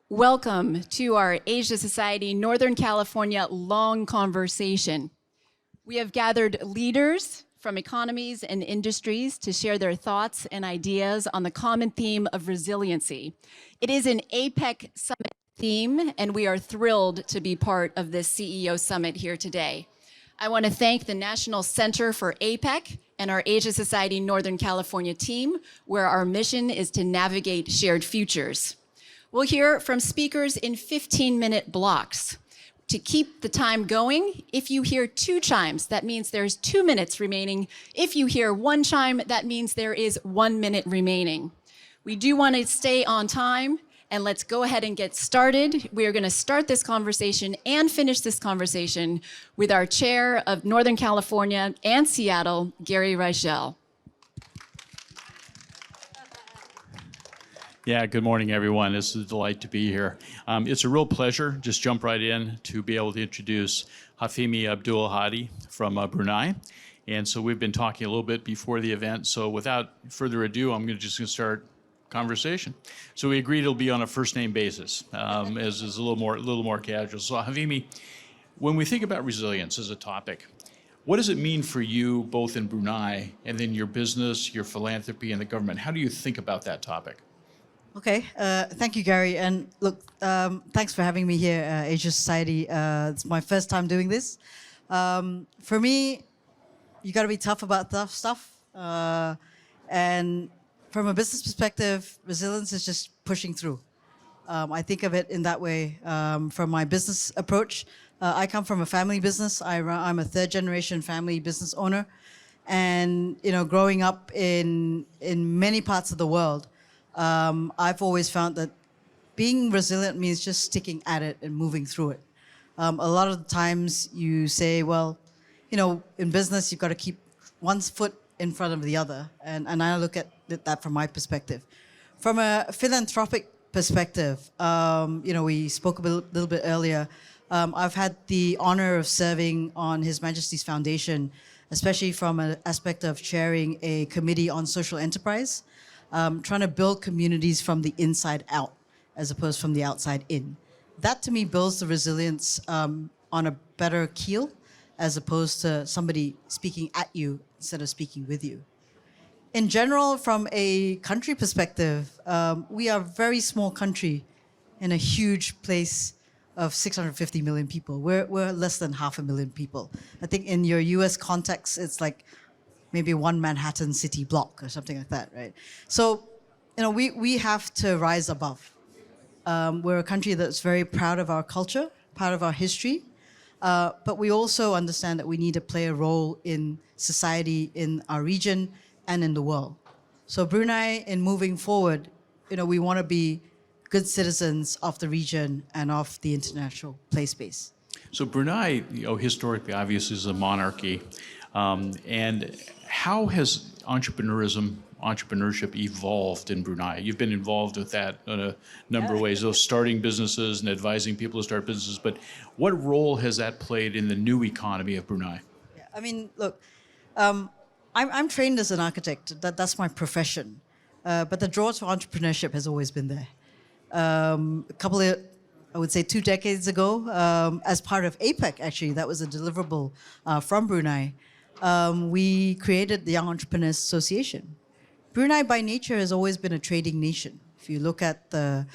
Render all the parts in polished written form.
Welcome to our Asia Society Northern California long conversation. We have gathered leaders from economies and industries to share their thoughts and ideas on the common theme of resiliency. It is an APEC summit theme, and we are thrilled to be part of this CEO summit here today. I want to thank the National Center for APEC and our Asia Society Northern California team, where our mission is to navigate shared futures. We'll hear from speakers in 15-minute blocks. To keep the time going, if you hear 2 chimes, that means there's 2 minutes remaining. If you hear 1 chime, that means there is 1 minute remaining. We do want to stay on time, and let's go ahead and get started. We are going to start this conversation and finish this conversation with our chair of Northern California and Seattle, Gary Reichel. Yeah, good morning, everyone. It's a delight to be here. It's a real pleasure, just jump right in, to be able to introduce Hafimi Abdul Hadi from Brunei. And so we've been talking a little bit before the event, so without further ado, I'm just going to start conversation. So we agreed it'll be on a first-name basis, as is a little more casual. So Hafimi, when we think about resilience as a topic, what does it mean for you, both in Brunei and in your business, your philanthropy, and the government? How do you think about that topic? Okay, thank you, Gary. And look, thanks for having me here, Asia Society. It's my first time doing this. For me, you got to be tough about tough stuff. And from a business perspective, resilience is just pushing through. I think of it in that way from my business approach. I come from a family business. I'm a 3rd-generation family business owner. And, you know, growing up in many parts of the world, I've always found that being resilient means just sticking at it and moving through it. A lot of the times you say, well, you know, in business, you've got to keep one foot in front of the other. And I look at that from my perspective. From a philanthropic perspective, you know, we spoke a little bit earlier. I've had the honor of serving on His Majesty's Foundation, especially from an aspect of chairing a committee on social enterprise. Trying to build communities from the inside out as opposed from the outside in. That to me builds the resilience on a better keel as opposed to somebody speaking at you instead of speaking with you. In general, from a country perspective, we are a very small country in a huge place of 650 million people. We're less than 500,000 people. I think in your US context, it's like maybe one Manhattan city block or something like that, right? So, you know, we have to rise above. We're a country that's very proud of our culture, proud of our history, but we also understand that we need to play a role in society, in our region, and in the world. So Brunei, in moving forward, you know, we want to be good citizens of the region and of the international play space. So Brunei, you know, historically, obviously, is a monarchy. And how has entrepreneurship evolved in Brunei? You've been involved with that in a number of ways, those starting businesses and advising people to start businesses. But what role has that played in the new economy of Brunei? Yeah, I mean, look, I'm trained as an architect. That's my profession. But the draw to entrepreneurship has always been there. A couple of, I would say 2 decades ago, as part of APEC, actually, that was a deliverable from Brunei. We created the Young Entrepreneurs Association. Brunei, by nature, has always been a trading nation. If you look at the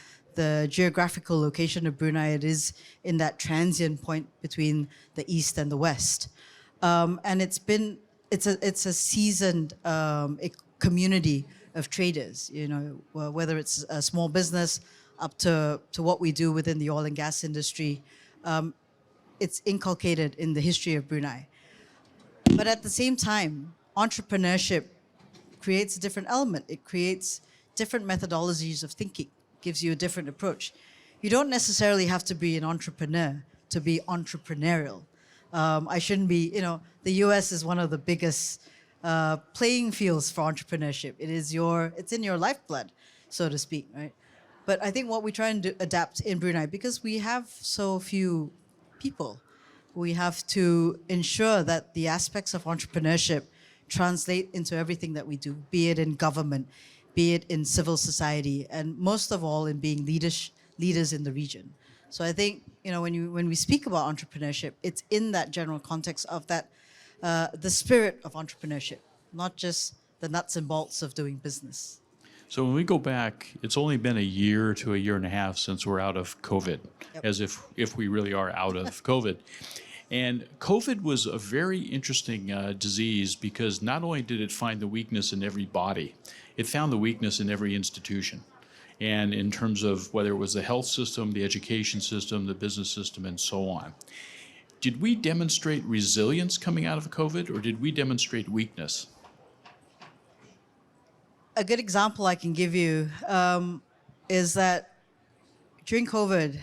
geographical location of Brunei, it is in that transient point between the East and the West. And it's a seasoned community of traders, you know, whether it's a small business up to what we do within the oil and gas industry. It's inculcated in the history of Brunei. But at the same time, entrepreneurship creates a different element. It creates different methodologies of thinking, gives you a different approach. You don't necessarily have to be an entrepreneur to be entrepreneurial. I shouldn't be, you know, the US is one of the biggest playing fields for entrepreneurship. It's in your lifeblood, so to speak, right? But I think what we try and adapt in Brunei, because we have so few people, we have to ensure that the aspects of entrepreneurship translate into everything that we do, be it in government, be it in civil society, and most of all in being leaders in the region. So I think, when we speak about entrepreneurship, it's in that general context of that, the spirit of entrepreneurship, not just the nuts and bolts of doing business. So when we go back, it's only been a year to a year and a half since we're out of COVID, Yep. as if we really are out of COVID. And COVID was a very interesting disease because not only did it find the weakness in every body, it found the weakness in every institution. And in terms of whether it was the health system, the education system, the business system, and so on. Did we demonstrate resilience coming out of COVID, or did we demonstrate weakness? A good example I can give you is that during COVID,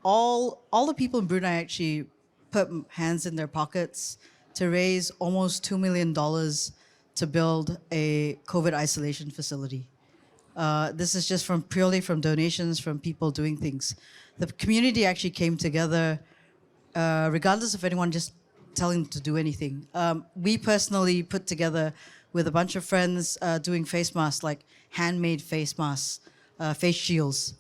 all the people in Brunei actually put hands in their pockets to raise almost $2 million to build a COVID isolation facility. This is just purely from donations from people doing things. The community actually came together, regardless of anyone just telling them to do anything. We personally put together with a bunch of friends doing face masks, like handmade face masks, face shields,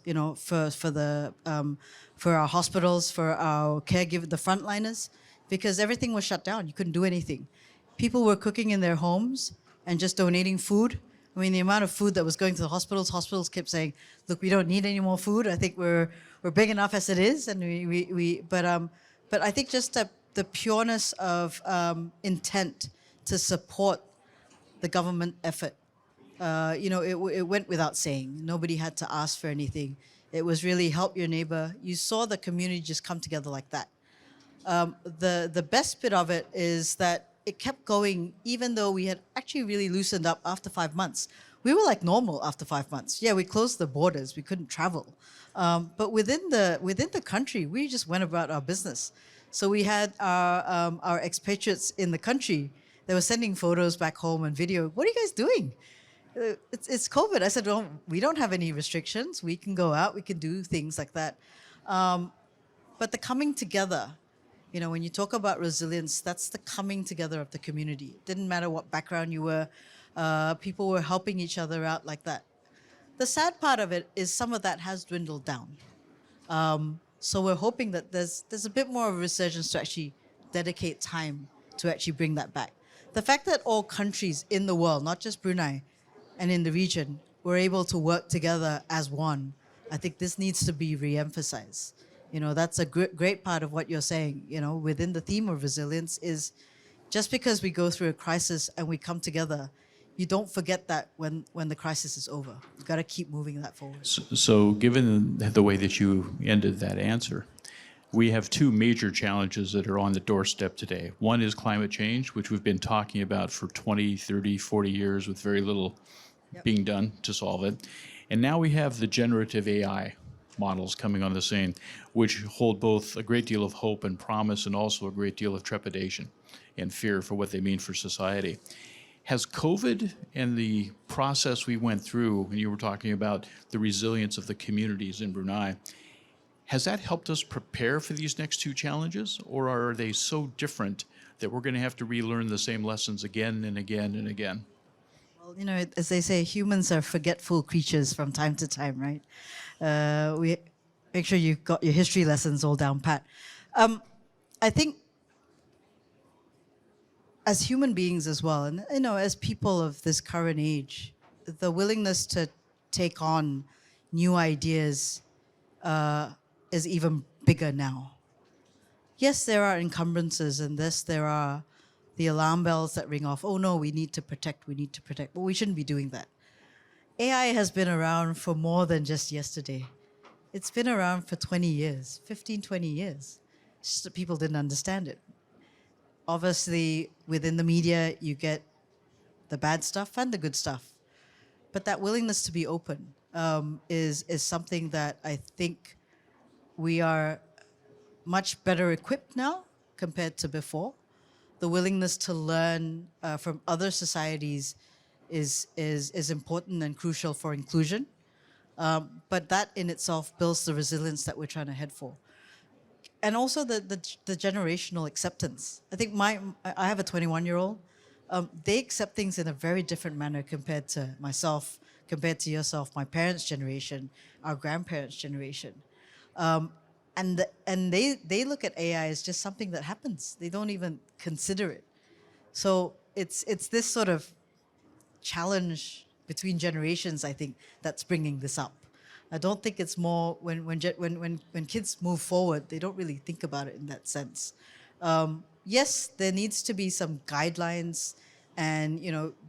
for our hospitals, for our caregivers, the frontliners, because everything was shut down. You couldn't do anything. People were cooking in their homes and just donating food. I mean, the amount of food that was going to the hospitals kept saying, "Look, we don't need any more food. I think we're big enough as it is." And but I think just the pureness of intent to support the government effort. It went without saying. Nobody had to ask for anything. It was really help your neighbor. You saw the community just come together like that. The best bit of it is that it kept going, even though we had actually really loosened up after 5 months. We were like normal after 5 months. Yeah, we closed the borders. We couldn't travel. But within the country, we just went about our business. So we had our expatriates in the country. They were sending photos back home and video. What are you guys doing? It's COVID. I said, well, we don't have any restrictions. We can go out. We can do things like that. But the coming together, when you talk about resilience, that's the coming together of the community. It didn't matter what background you were. People were helping each other out like that. The sad part of it is some of that has dwindled down. So we're hoping that there's a bit more of a resurgence to actually dedicate time to actually bring that back. The fact that all countries in the world, not just Brunei, and in the region, were able to work together as one, I think this needs to be re-emphasized. That's a great part of what you're saying, within the theme of resilience is just because we go through a crisis and we come together, you don't forget that when the crisis is over. You've got to keep moving that forward. So given the way that you ended that answer, we have two major challenges that are on the doorstep today. One is climate change, which we've been talking about for 20, 30, 40 years with very little being done to solve it. And now we have the generative AI models coming on the scene, which hold both a great deal of hope and promise and also a great deal of trepidation and fear for what they mean for society. Has COVID and the process we went through, and you were talking about the resilience of the communities in Brunei, has that helped us prepare for these next two challenges, or are they so different that we're going to have to relearn the same lessons again and again and again? Well, as they say, humans are forgetful creatures from time to time, right? We make sure you've got your history lessons all down pat. I think as human beings as well, and as people of this current age, the willingness to take on new ideas is even bigger now. Yes, there are encumbrances, and yes, there are the alarm bells that ring off. Oh no, we need to protect. But we shouldn't be doing that. AI has been around for more than just yesterday. It's been around for 20 years, 15, 20 years. It's just that people didn't understand it. Obviously, within the media, you get the bad stuff and the good stuff. But that willingness to be open is something that I think we are much better equipped now compared to before. The willingness to learn from other societies is important and crucial for inclusion. But that in itself builds the resilience that we're trying to head for. And also the generational acceptance. I think I have a 21-year-old. they accept things in a very different manner compared to myself, compared to yourself, my parents' generation, our grandparents' generation. And they look at AI as just something that happens. They don't even consider it. So it's this sort of challenge between generations, I think, that's bringing this up. I don't think it's more when kids move forward, they don't really think about it in that sense. Yes, there needs to be some guidelines, and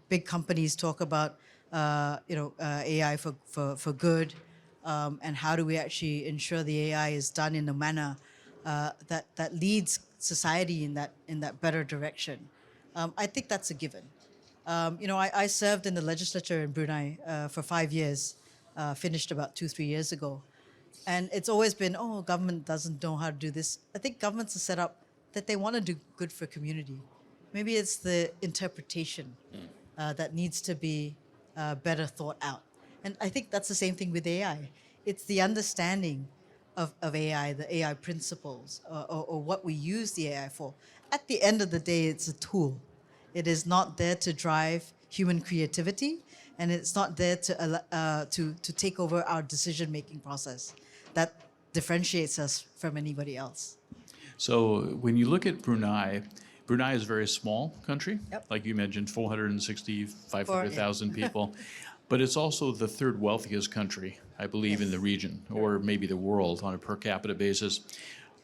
big companies talk about AI for good, and how do we actually ensure the AI is done in a manner that leads society in that better direction. I think that's a given. I served in the legislature in Brunei for 5 years, finished about 2, 3 years ago. And it's always been, oh, government doesn't know how to do this. I think governments are set up that they want to do good for community. Maybe it's the interpretation that needs to be better thought out. And I think that's the same thing with AI. It's the understanding of AI, the AI principles, or what we use the AI for. At the end of the day, it's a tool. It is not there to drive human creativity, and it's not there to take over our decision-making process. That differentiates us from anybody else. So when you look at Brunei, Brunei is a very small country. Yep. Like you mentioned, 460, 500,000 people. But it's also the third wealthiest country, I believe, in the region, or maybe the world on a per capita basis.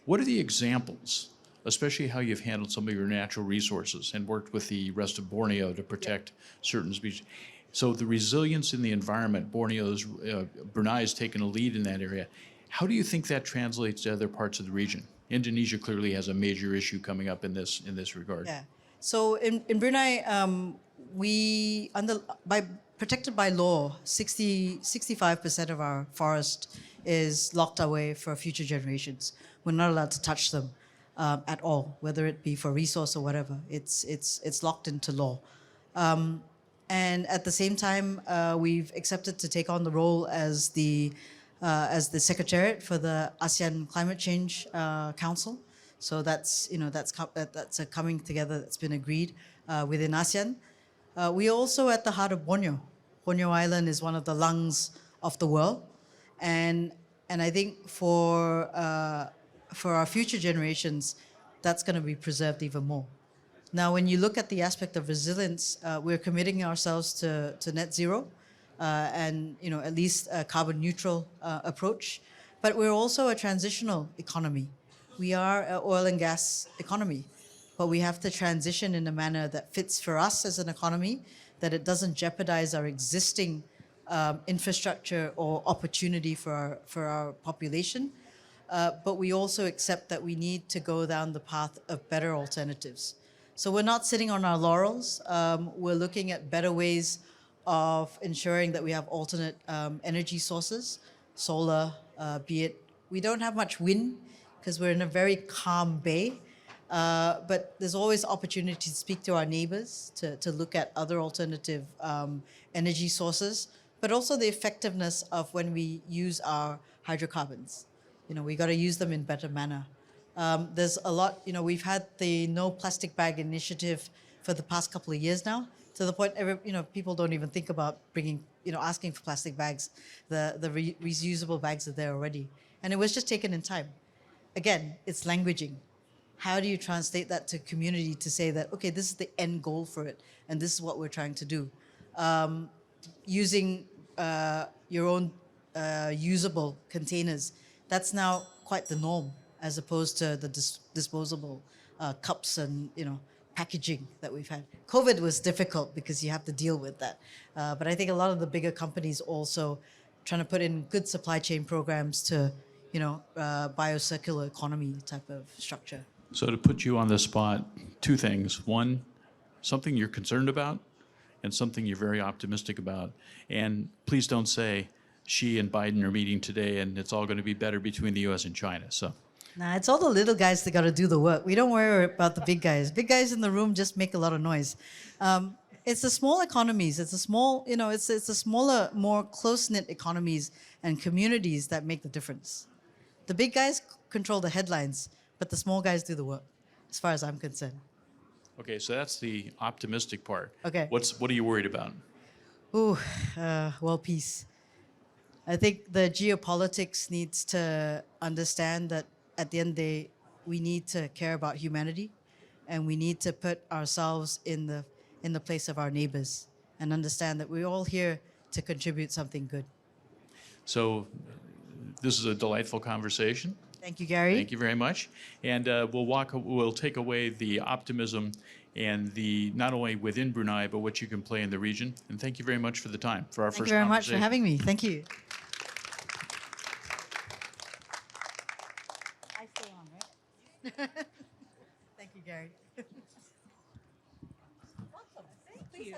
What are the examples, especially how you've handled some of your natural resources and worked with the rest of Borneo to protect certain species? So the resilience in the environment, Brunei has taken a lead in that area. How do you think that translates to other parts of the region? Indonesia clearly has a major issue coming up in this regard. Yeah. So in Brunei, protected by law, 65% of our forest is locked away for future generations. We're not allowed to touch them at all, whether it be for resource or whatever. It's locked into law. And at the same time, we've accepted to take on the role as the secretariat for the ASEAN Climate Change Council. So that's a coming together that's been agreed within ASEAN. We're also at the heart of Borneo. Borneo Island is one of the lungs of the world, and I think for our future generations, that's going to be preserved even more. Now, when you look at the aspect of resilience, we're committing ourselves to net zero, and at least a carbon neutral approach. But we're also a transitional economy. We are an oil and gas economy, but we have to transition in a manner that fits for us as an economy, that it doesn't jeopardize our existing infrastructure or opportunity for our population. But we also accept that we need to go down the path of better alternatives. So we're not sitting on our laurels. We're looking at better ways of ensuring that we have alternate energy sources, solar, be it. We don't have much wind because we're in a very calm bay, but there's always opportunity to speak to our neighbors, to look at other alternative energy sources, but also the effectiveness of when we use our hydrocarbons. We got to use them in better manner. There's a lot, we've had the no plastic bag initiative for the past couple of years now, to the point, people don't even think about asking for plastic bags. The reusable bags are there already. And it was just taken in time. Again, it's languaging. How do you translate that to community to say that, okay, this is the end goal for it, and this is what we're trying to do? Using your own usable containers, that's now quite the norm, as opposed to the disposable cups and packaging that we've had. COVID was difficult because you have to deal with that. But I think a lot of the bigger companies also trying to put in good supply chain programs to, biocircular economy type of structure. So to put you on the spot, two things. One, something you're concerned about, and something you're very optimistic about. And please don't say Xi and Biden are meeting today and it's all going to be better between the US and China. So. Nah, it's all the little guys that got to do the work. We don't worry about the big guys. Big guys in the room just make a lot of noise. It's the small economies. It's the small, it's the smaller, more close-knit economies and communities that make the difference. The big guys control the headlines, but the small guys do the work, as far as I'm concerned. Okay, so that's the optimistic part. Okay. What are you worried about? Ooh, world peace. I think the geopolitics needs to understand that at the end of the day, we need to care about humanity, and we need to put ourselves in the place of our neighbors and understand that we're all here to contribute something good. So this is a delightful conversation. Thank you, Gary. Thank you very much. And we'll take away the optimism and the not only within Brunei, but what you can play in the region. And thank you very much for the time, for our Thank first you very much for conversation. having me. Thank you. I stay on, right? Thank you, Gary. Welcome. Thank you.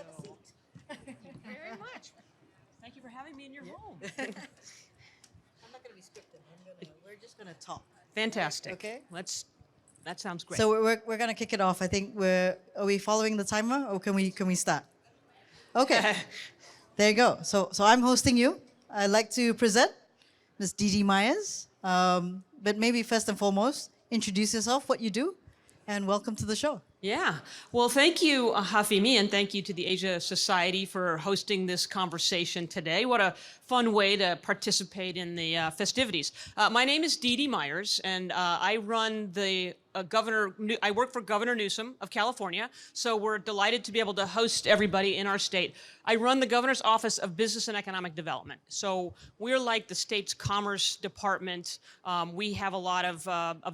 Thank you very much. Thank you for having me in your home. I'm not going to be scripted. We're just going to talk. Fantastic. Okay. That sounds great. So we're going to kick it off. I think are we following the timer, or can we start? Okay. There you go. So I'm hosting you. I'd like to present Ms. Dee Myers. But maybe first and foremost, introduce yourself, what you do, and welcome to the show. Yeah. Well, thank you, Hafimi, and thank you to the Asia Society for hosting this conversation today. What a fun way to participate in the festivities. My name is Dee Myers, and I run the I work for Governor Newsom of California, so we're delighted to be able to host everybody in our state. I run the Governor's Office of Business and Economic Development, so we're like the state's Commerce Department. We have a lot of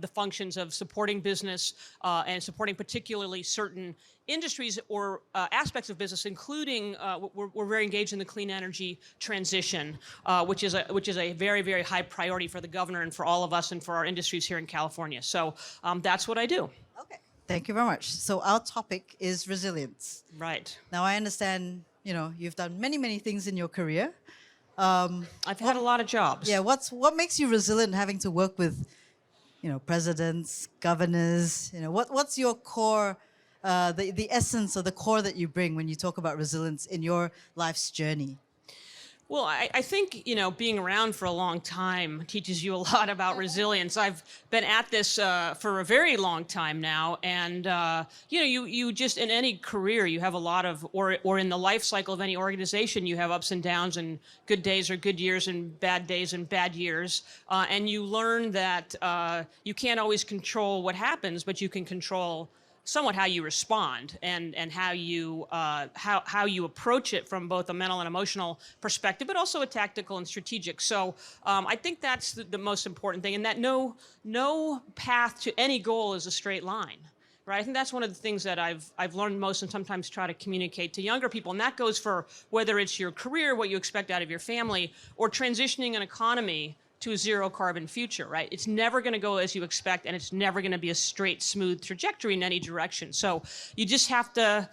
the functions of supporting business and supporting particularly certain industries or aspects of business, including we're very engaged in the clean energy transition, which is a very, very high priority for the governor and for all of us and for our industries here in California. So that's what I do. Okay. Thank you very much. So our topic is resilience. Right. Now I understand, you've done many, many things in your career. I've had a lot of jobs. Yeah. What makes you resilient having to work with, presidents, governors? What's your core? The essence or the core that you bring when you talk about resilience in your life's journey? Well, I think, being around for a long time teaches you a lot about resilience. I've been at this for a very long time now. And, you just, in any career, you have a lot of, or in the life cycle of any organization, you have ups and downs and good days or good years and bad days and bad years. And you learn that you can't always control what happens, but you can control somewhat how you respond and how you approach it from both a mental and emotional perspective, but also a tactical and strategic. So I think that's the most important thing, and that no path to any goal is a straight line. Right? I think that's one of the things that I've learned most and sometimes try to communicate to younger people. And that goes for whether it's your career, what you expect out of your family, or transitioning an economy to a zero carbon future, right? It's never going to go as you expect, and it's never going to be a straight, smooth trajectory in any direction. So you just have to,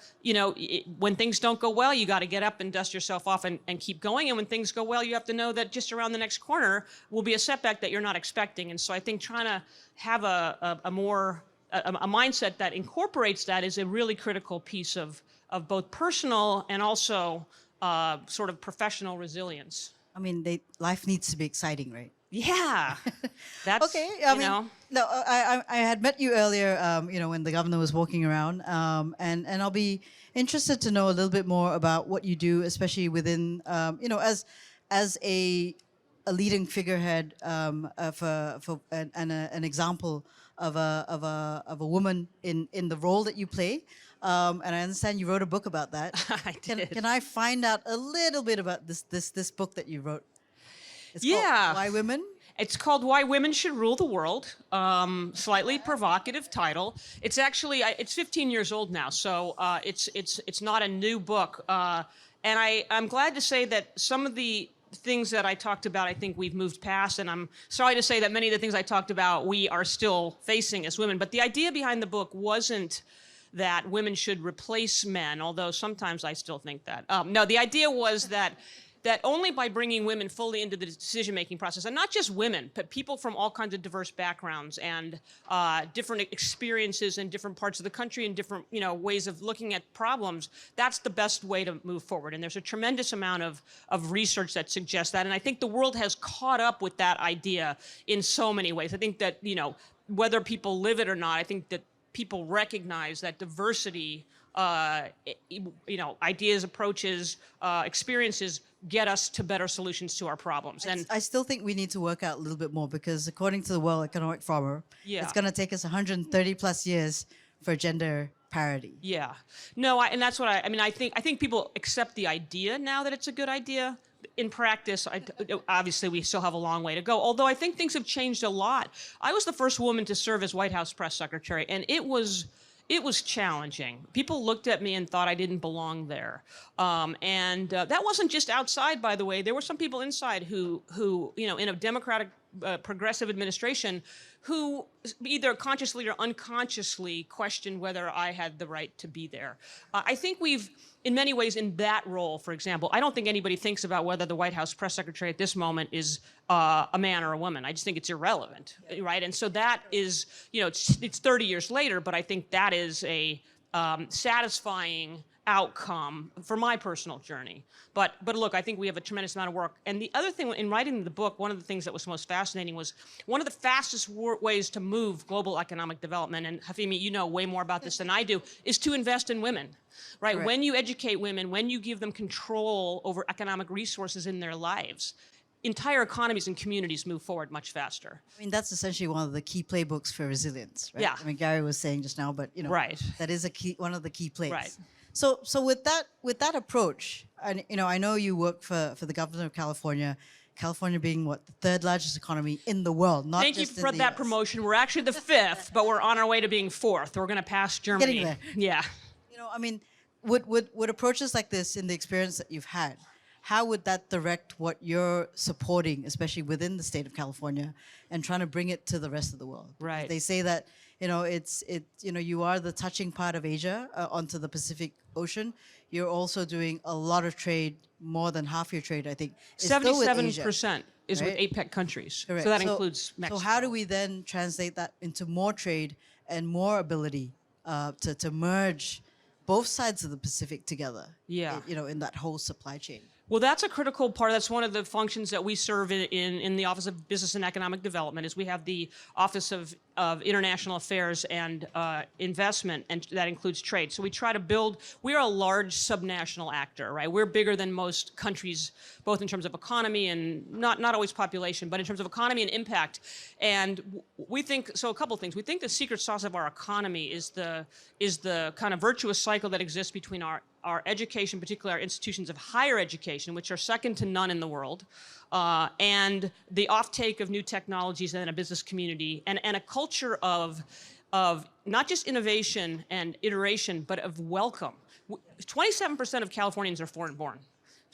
when things don't go well, you got to get up and dust yourself off and keep going. And when things go well, you have to know that just around the next corner will be a setback that you're not expecting. And so I think trying to have a mindset that incorporates that is a really critical piece of both personal and also sort of professional resilience. I mean, life needs to be exciting, right? Yeah, that's okay. No, I had met you earlier, when the governor was walking around, and I'll be interested to know a little bit more about what you do, especially within, as a leading figurehead for an example of a woman in the role that you play. And I understand you wrote a book about that. I did. Can I find out a little bit about this book that you wrote? It's Yeah. called Why Women? It's called Why Women Should Rule the World. Slightly provocative title. It's actually it's 15 years old now, so it's not a new book. And I'm glad to say that some of the things that I talked about, I think we've moved past, and I'm sorry to say that many of the things I talked about we are still facing as women. But the idea behind the book wasn't that women should replace men, although sometimes I still think that. No, the idea was that only by bringing women fully into the decision-making process, and not just women, but people from all kinds of diverse backgrounds and different experiences in different parts of the country and different ways of looking at problems, that's the best way to move forward. And there's a tremendous amount of research that suggests that. And I think the world has caught up with that idea in so many ways. I think that, whether people live it or not, I think that people recognize that diversity, ideas, approaches, experiences get us to better solutions to our problems. And I still think we need to work out a little bit more because according to the World Economic Forum, Yeah. it's going to take us 130 plus years for gender parity. yeah, no, and that's what I think people accept the idea now that it's a good idea. In practice, obviously we still have a long way to go, although I think things have changed a lot. I was the first woman to serve as White House press secretary, and it was challenging. People looked at me and thought I didn't belong there. And that wasn't just outside, by the way. There were some people inside who in a Democratic progressive administration who either consciously or unconsciously questioned whether I had the right to be there. I think we've, in many ways, in that role, for example, I don't think anybody thinks about whether the White House press secretary at this moment is a man or a woman. I just think it's irrelevant, right? And so that is, it's 30 years later, but I think that is a satisfying outcome for my personal journey. But look, I think we have a tremendous amount of work. And the other thing, in writing the book, one of the things that was most fascinating was one of the fastest ways to move global economic development, and Hafimi, you know way more about this than I do, is to invest in women, right? Correct. When you educate women, when you give them control over economic resources in their lives, entire economies and communities move forward much faster. I mean, that's essentially one of the key playbooks for resilience, right? Yeah. I mean, Gary was saying just now, but Right. that is one of the key plays. Right. So with that approach, and I know you work for the governor of California. California being what, the third largest economy in the world, not Thank you just for in the that US. promotion. We're actually the fifth, but we're on our way to being fourth. We're going to pass Germany. Getting there. Yeah. I mean, would approaches like this, in the experience that you've had, how would that direct what you're supporting, especially within the state of California, and trying to bring it to the rest of the world? Because Right. they say that you are the touching part of Asia onto the Pacific Ocean. You're also doing a lot of trade. More than half your trade, I think, is still with Asia. 77% is with right? APEC countries. Correct. So that includes Mexico. So how do we then translate that into more trade and more ability to merge both sides of the Pacific together? Yeah. In that whole supply chain. Well, that's a critical part. That's one of the functions that we serve in the Office of Business and Economic Development. Is we have the Office of International Affairs and Investment, and that includes trade. So we try to build. We are a large subnational actor, right? We're bigger than most countries, both in terms of economy and not always population, but in terms of economy and impact. And we think so. A couple things. We think the secret sauce of our economy is the kind of virtuous cycle that exists between our education, particularly our institutions of higher education, which are second to none in the world, and the offtake of new technologies in a business community, and a culture of not just innovation and iteration, but of welcome. 27% of Californians are foreign-born.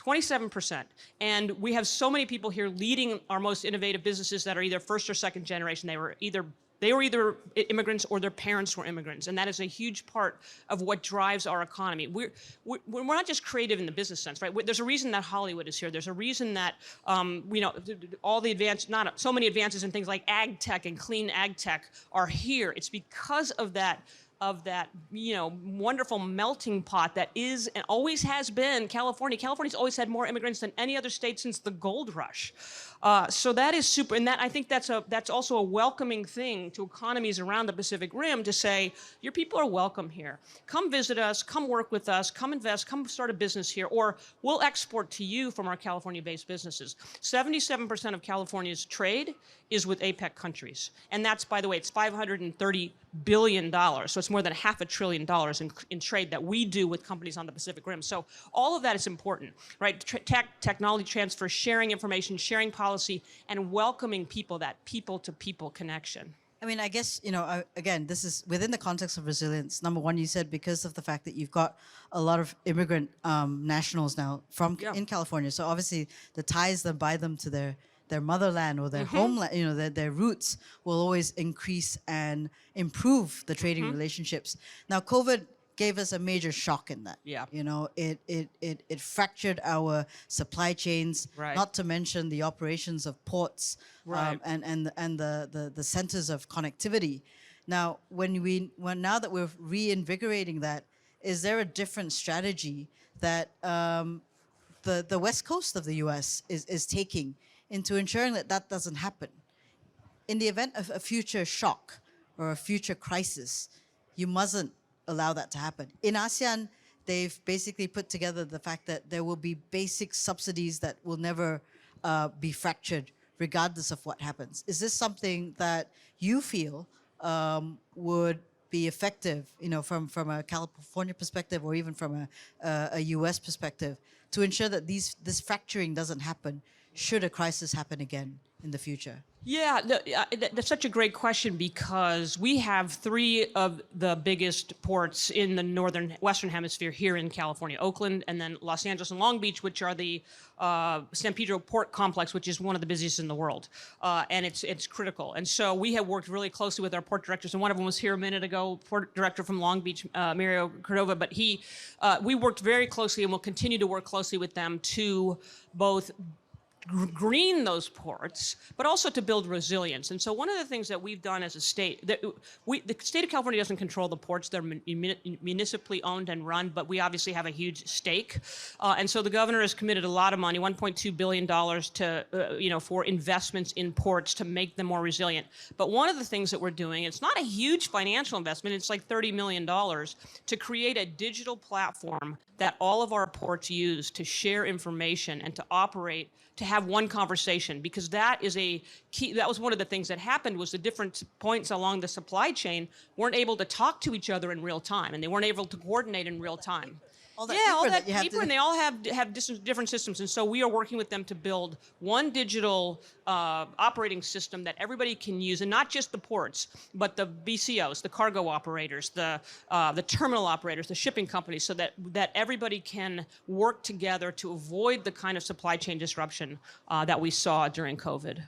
27%. And we have so many people here leading our most innovative businesses that are either first or second generation. They were either immigrants or their parents were immigrants, and that is a huge part of what drives our economy. We're not just creative in the business sense, right? There's a reason that Hollywood is here. There's a reason that all the so many advances in things like ag tech and clean ag tech are here. It's because of that wonderful melting pot that is and always has been California. California's always had more immigrants than any other state since the gold rush. So that is super, and that I think that's also a welcoming thing to economies around the Pacific Rim to say, your people are welcome here. Come visit us, come work with us, come invest, come start a business here, or we'll export to you from our California-based businesses. 77% of California's trade is with APEC countries. And that's, by the way, it's $530 billion. So it's more than $500 billion in trade that we do with companies on the Pacific Rim. So all of that is important, right? Technology transfer, sharing information, sharing policy, and welcoming people, that people-to-people connection. I mean, I guess, again, this is within the context of resilience. Number one, you said because of the fact that you've got a lot of immigrant nationals now in California. So obviously the ties that bind them to their motherland or their homeland, their roots will always increase and improve the trading relationships. Now, COVID gave us a major shock in that. Yeah. It fractured our supply chains, Right. not to mention the operations of ports, Right. and the centers of connectivity. Now, now that we're reinvigorating that, is there a different strategy that the West Coast of the U.S. is taking into ensuring that doesn't happen? In the event of a future shock or a future crisis, you mustn't allow that to happen. In ASEAN, they've basically put together the fact that there will be basic subsidies that will never be fractured regardless of what happens. Is this something that you feel would be effective, from a California perspective or even from a US perspective, to ensure that this fracturing doesn't happen should a crisis happen again in the future? Yeah, that's such a great question, because we have three of the biggest ports in the western hemisphere here in California: Oakland, and then Los Angeles and Long Beach, which are the San Pedro Port Complex, which is one of the busiest in the world, and it's critical. And so we have worked really closely with our port directors, and one of them was here a minute ago, port director from Long Beach, Mario Cordova. But we worked very closely, and will continue to work closely with them to both green those ports, but also to build resilience. And so one of the things that we've done as a state, the state of California doesn't control the ports. They're municipally owned and run, but we obviously have a huge stake. And so the governor has committed a lot of money, $1.2 billion for investments in ports to make them more resilient. But one of the things that we're doing, it's not a huge financial investment, it's like $30 million, to create a digital platform that all of our ports use to share information and to operate, to have one conversation, because that is a key. That was one of the things that happened, was the different points along the supply chain weren't able to talk to each other in real time, and they weren't able to coordinate in real time. All that paper, and they all have different systems. And so we are working with them to build one digital operating system that everybody can use, and not just the ports, but the BCOs, the cargo operators, the terminal operators, the shipping companies, so that everybody can work together to avoid the kind of supply chain disruption that we saw during COVID.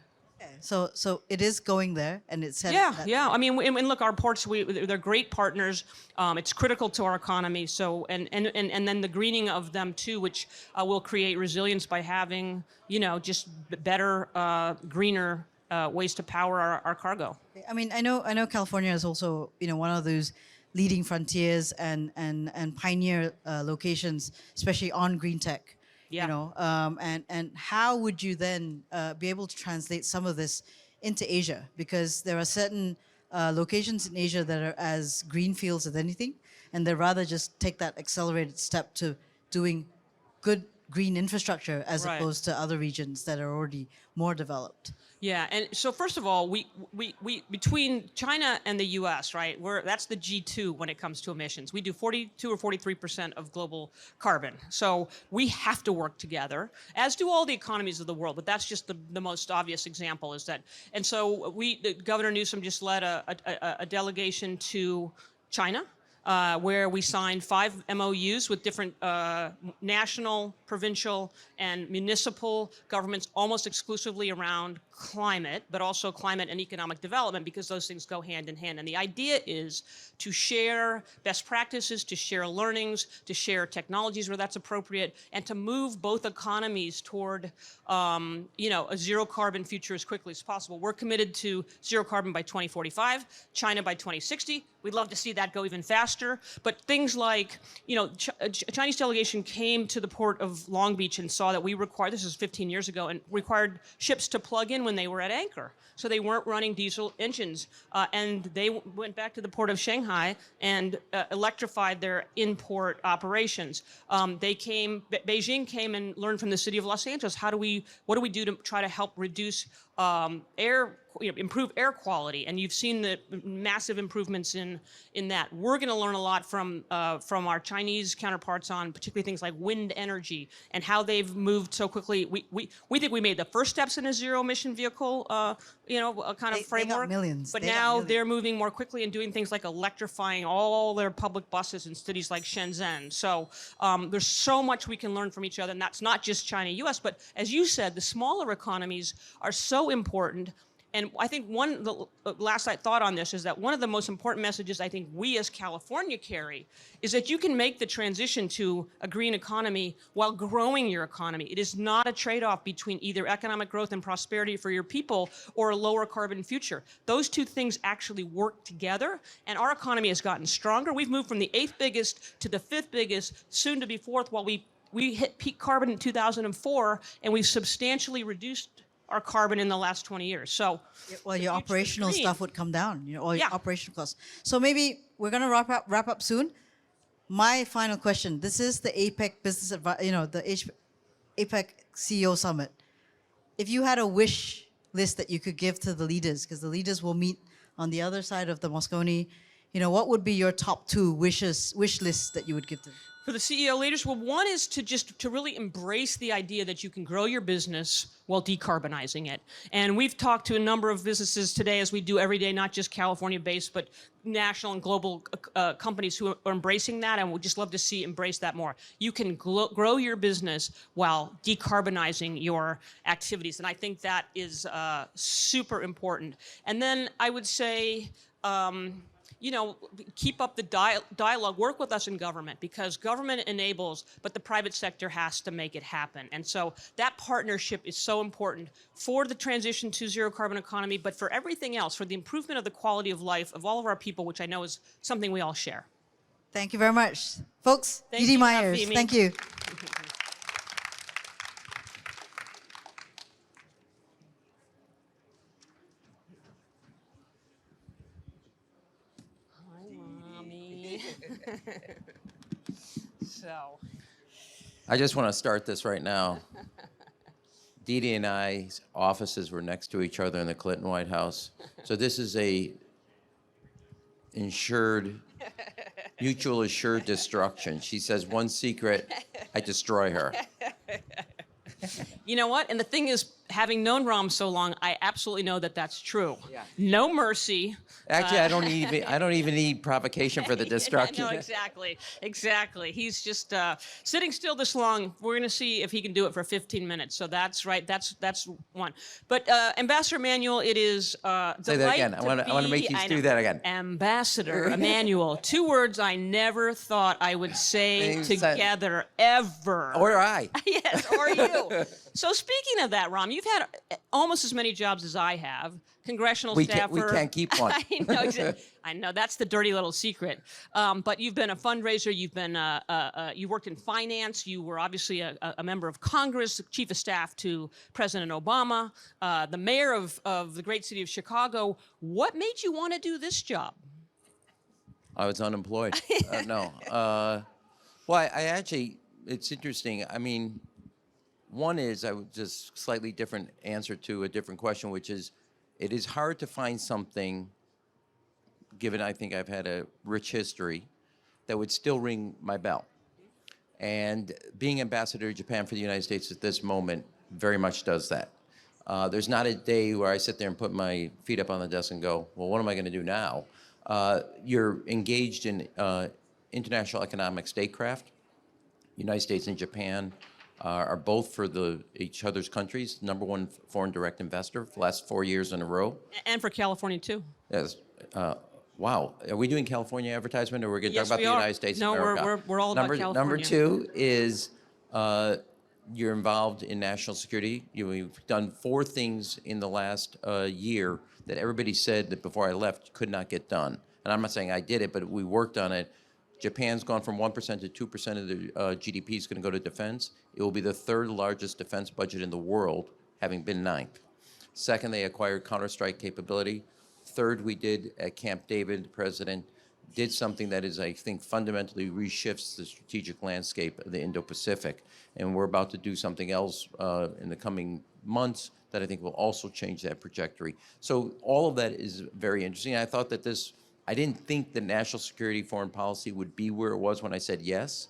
So it is going there, and it's headed. Yeah. I mean, and look, our ports, they're great partners. It's critical to our economy. So, and then the greening of them too, which will create resilience by having, just better, greener ways to power our cargo. I mean, I know California is also, one of those leading frontiers and pioneer locations, especially on green tech. Yeah. And how would you then be able to translate some of this into Asia? Because there are certain locations in Asia that are as green fields as anything, and they'd rather just take that accelerated step to doing good green infrastructure as opposed to other regions that are already more developed. Yeah, and so first of all, we between China and the U.S., right? That's the G2 when it comes to emissions. We do 42 or 43% of global carbon. So we have to work together, as do all the economies of the world. But that's just the most obvious example is that. And so Governor Newsom just led a delegation to China, where we signed 5 MOUs with different national, provincial, and municipal governments, almost exclusively around climate, but also climate and economic development, because those things go hand in hand. And the idea is to share best practices, to share learnings, to share technologies where that's appropriate, and to move both economies toward, a zero carbon future as quickly as possible. We're committed to zero carbon by 2045, China by 2060. We'd love to see that go even faster. But things like, a Chinese delegation came to the port of Long Beach and saw that we required, this is 15 years ago, and required ships to plug in when they were at anchor. So they weren't running diesel engines. And they went back to the port of Shanghai and electrified their in-port operations. Beijing came and learned from the city of Los Angeles, what do we do to try to help reduce improve air quality? And you've seen the massive improvements in that. We're going to learn a lot from our Chinese counterparts on particularly things like wind energy and how they've moved so quickly. We think we made the first steps in a zero emission vehicle, a kind of framework. They got millions. But now they're moving more quickly and doing things like electrifying all their public buses in cities like Shenzhen. So there's so much we can learn from each other, and that's not just China, U.S., but as you said, the smaller economies are so important. And I think the last thought on this is that one of the most important messages I think we as California carry is that you can make the transition to a green economy while growing your economy. It is not a trade-off between either economic growth and prosperity for your people or a lower carbon future. Those two things actually work together, and our economy has gotten stronger. We've moved from the 8th biggest to the 5th biggest, soon to be 4th, while we hit peak carbon in 2004, and we've substantially reduced our carbon in the last 20 years. So, Well, your future is operational green. stuff would come down, all your Yeah. operational costs. So maybe we're going to wrap up soon. My final question. This is the APEC APEC CEO Summit. If you had a wish list that you could give to the leaders, because the leaders will meet on the other side of the Moscone, what would be your top 2 wish lists that you would give to them? For the CEO leaders, well, one is to really embrace the idea that you can grow your business while decarbonizing it. And we've talked to a number of businesses today, as we do every day, not just California-based, but national and global companies who are embracing that, and we'd just love to see embrace that more. You can grow your business while decarbonizing your activities, and I think that is super important. And then I would say, keep up the dialogue, work with us in government, because government enables, but the private sector has to make it happen. And so that partnership is so important for the transition to zero carbon economy, but for everything else, for the improvement of the quality of life of all of our people, which I know is something we all share. Thank you very much. Folks, Thank Edie you, Myers, Hafimi. thank you. So, I just want to start this right now. Dee Dee and I's offices were next to each other in the Clinton White House. So this is a mutual assured destruction. She says one secret, I destroy her. you know what? And the thing is, having known Ram so long, I absolutely know that that's true. Yeah. No mercy. Actually, I don't even need provocation for the destruction. No, exactly. He's just sitting still this long. We're going to see if he can do it for 15 minutes. So that's right. That's one. But Ambassador Emanuel, it is Say that again. I want to make you do that again. Ambassador Emanuel. 2 words I never thought I would say Same together ever. Or I. Yes, or you. So speaking of that, Ram, you've had almost as many jobs as I have. Congressional staffer. We can't keep one. I know that's the dirty little secret. But you've been a fundraiser. You've been you worked in finance. You were obviously a member of Congress, chief of staff to President Obama, the mayor of the great city of Chicago. What made you want to do this job? I was unemployed. No. Well, I actually, it's interesting. I mean, one is, I would just slightly different answer to a different question, which is, it is hard to find something, given I think I've had a rich history, that would still ring my bell. And being ambassador to Japan for the United States at this moment very much does that. There's not a day where I sit there and put my feet up on the desk and go, well, what am I going to do now? You're engaged in international economic statecraft. United States and Japan are both for each other's countries, #1 foreign direct investor for the last 4 years in a row. And for California, too. Yes. Wow. Are we doing California advertisement, or we're going to Yes, talk about we the are. United States No, of America? we're all about California. Number 2 is you're involved in national security. You've done 4 things in the last year that everybody said that before I left could not get done. And I'm not saying I did it, but we worked on it. Japan's gone from 1% to 2% of the GDP is going to go to defense. It will be the 3rd largest defense budget in the world, having been 9th. Second, they acquired counter-strike capability. Third, we did at Camp David, the president did something that is, I think, fundamentally reshifts the strategic landscape of the Indo-Pacific. And we're about to do something else in the coming months that I think will also change that trajectory. So all of that is very interesting. I thought that I didn't think that national security foreign policy would be where it was when I said yes.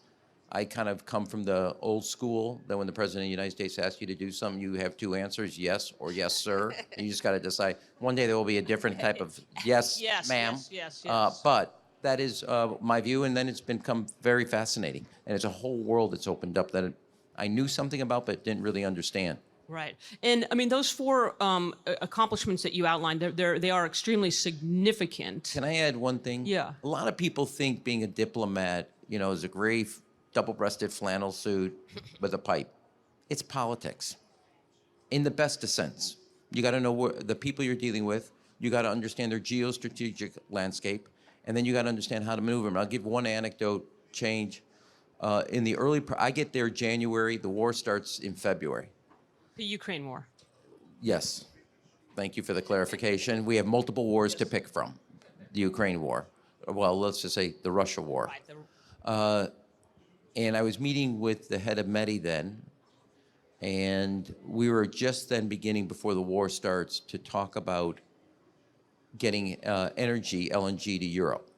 I kind of come from the old school that when the President of the United States asks you to do something, you have 2 answers, yes or yes, sir. And you just got to decide. One day there will be a different type of yes, ma'am. Yes. But that is my view, and then it's become very fascinating. And it's a whole world that's opened up that I knew something about but didn't really understand. Right. And I mean, those 4 accomplishments that you outlined, they are extremely significant. Can I add one thing? Yeah. A lot of people think being a diplomat, is a gray double-breasted flannel suit with a pipe. It's politics, in the best of sense. You got to know the people you're dealing with. You got to understand their geostrategic landscape, and then you got to understand how to maneuver them. I'll give one anecdote. In the I get there January. The war starts in February. The Ukraine war. Yes. Thank you for the clarification. We have multiple wars to pick from. The Ukraine war. Well, let's just say the Russia war. And I was meeting with the head of METI then, and we were just then beginning, before the war starts, to talk about getting energy, LNG, to Europe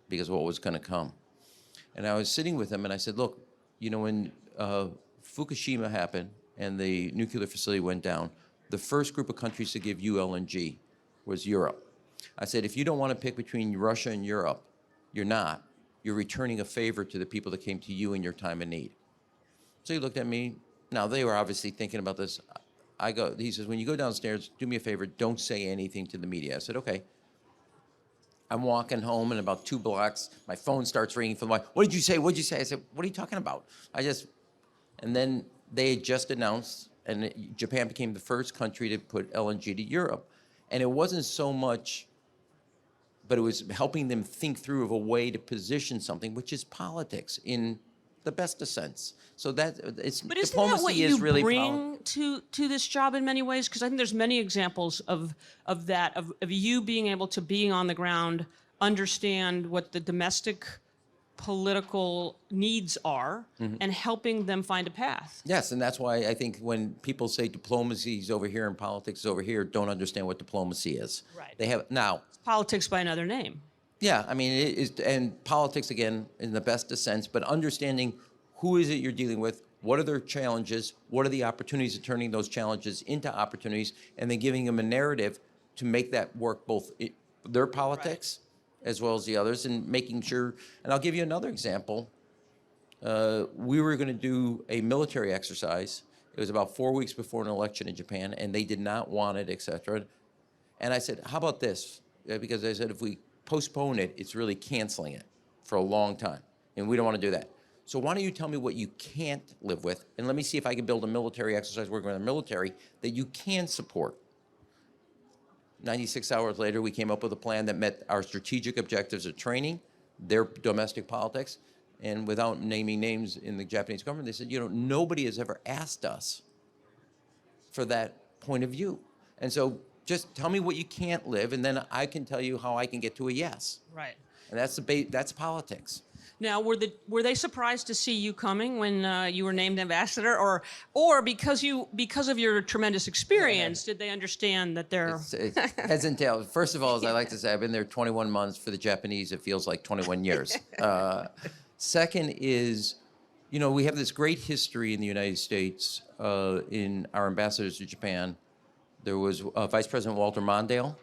because of what was going to come. And I was sitting with him, and I said, look, you know, when Fukushima happened and the nuclear facility went down, the first group of countries to give you LNG was Europe. I said, if you don't want to pick between Russia and Europe, you're not. You're returning a favor to the people that came to you in your time of need. So he looked at me. Now, they were obviously thinking about this. He says, when you go downstairs, do me a favor, don't say anything to the media. I said, okay. I'm walking home, and about 2 blocks, my phone starts ringing from the wife. What did you say? What did you say? I said, what are you talking about? And then they had just announced, and Japan became the first country to put LNG to Europe. And it wasn't so much, but it was helping them think through of a way to position something, which is politics in the best of sense. So that it's But isn't diplomacy that what is you really bring to this job in many ways? Because I think there's many examples of you being able to being on the ground, understand what the domestic political needs are, and helping them find a path. Yes, and that's why I think when people say diplomacy is over here and politics is over here, don't understand what diplomacy is. Right. They have now. Politics by another name. Yeah, I mean, it is, and politics, again, in the best of sense, but understanding who is it you're dealing with, what are their challenges, what are the opportunities of turning those challenges into opportunities, and then giving them a narrative to make that work both their politics as well as the others, and making sure, and I'll give you another example. We were going to do a military exercise. It was about 4 weeks before an election in Japan, and they did not want it, et cetera. And I said, how about this? Because I said, if we postpone it, it's really canceling it for a long time, and we don't want to do that. So why don't you tell me what you can't live with, and let me see if I can build a military exercise working with the military that you can support. 96 hours later, we came up with a plan that met our strategic objectives of training, their domestic politics, and without naming names in the Japanese government, they said, you know, nobody has ever asked us for that point of view. And so just tell me what you can't live, and then I can tell you how I can get to a yes. Right. And that's politics. Now, were they surprised to see you coming when you were named ambassador, or because of your tremendous experience, did they understand that they're It's heads and tails. First of all, as I like to say, I've been there 21 months. For the Japanese, it feels like 21 years. Second is, you know, we have this great history in the United States in our ambassadors to Japan. There was Vice President Walter Mondale.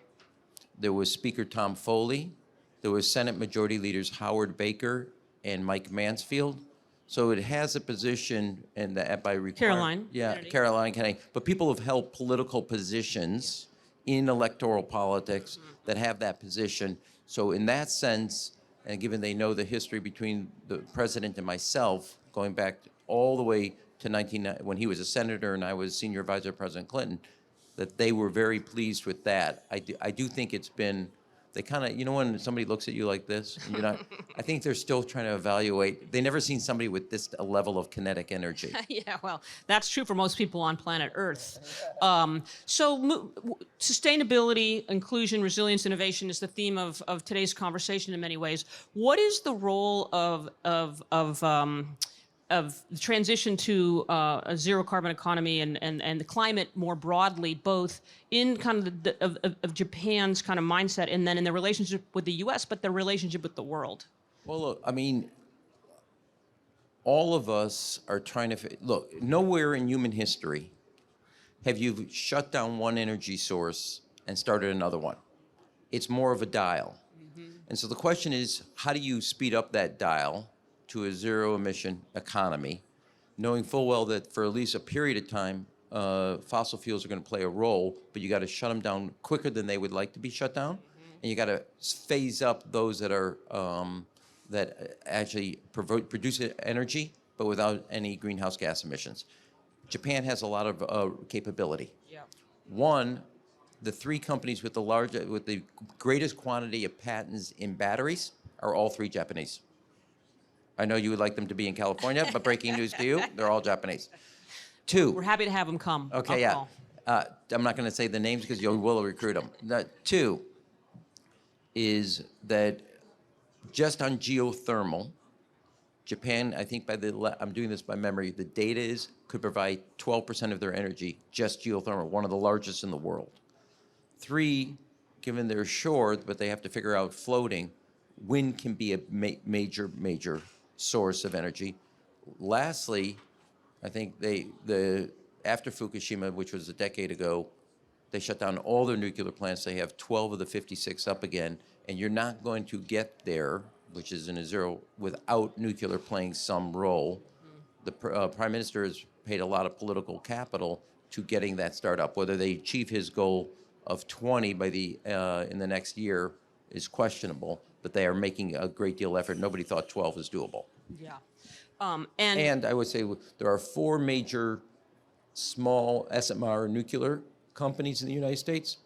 There was Speaker Tom Foley. There was Senate Majority Leaders Howard Baker and Mike Mansfield. So it has a position, and that by requirement. Caroline Yeah, Kennedy. Caroline Kennedy. But people have held political positions in electoral politics that have that position. So in that sense, and given they know the history between the president and myself, going back all the way to when he was a senator and I was senior advisor to President Clinton, that they were very pleased with that. I do think it's been, they kind of, you know, when somebody looks at you like this, and you're not, I think they're still trying to evaluate. They never seen somebody with this level of kinetic energy. Yeah, well, that's true for most people on planet Earth. Sustainability, inclusion, resilience, innovation is the theme of today's conversation in many ways. What is the role of the transition to a zero carbon economy and the climate more broadly, both in kind of Japan's kind of mindset and then in their relationship with the U.S., but their relationship with the world? Well, look, I mean, all of us are trying to, look, nowhere in human history have you shut down one energy source and started another one. It's more of a dial. And so the question is, how do you speed up that dial to a zero-emission economy, knowing full well that for at least a period of time, fossil fuels are going to play a role, but you got to shut them down quicker than they would like to be shut down, and you got to phase up those that are that actually produce energy, but without any greenhouse gas emissions. Japan has a lot of capability. Yeah. One, the 3 companies with the greatest quantity of patents in batteries are all 3 Japanese. I know you would like them to be in California, but breaking news to you, they're all Japanese. 2. We're happy to have them come. Okay, I'll yeah. I'm not going to say the names because you will recruit them. Two is that just on geothermal, Japan, I think I'm doing this by memory, the data is could provide 12% of their energy, just geothermal, one of the largest in the world. Three, given they're shore, but they have to figure out floating, wind can be a major source of energy. Lastly, I think after Fukushima, which was a decade ago, they shut down all their nuclear plants. They have 12 of the 56 up again, and you're not going to get there, which is in a zero, without nuclear playing some role. The Prime Minister has paid a lot of political capital to getting that start up. Whether they achieve his goal of 20 by in the next year is questionable, but they are making a great deal of effort. Nobody thought 12 was doable. Yeah. And I would say there are 4 major small SMR nuclear companies in the United States.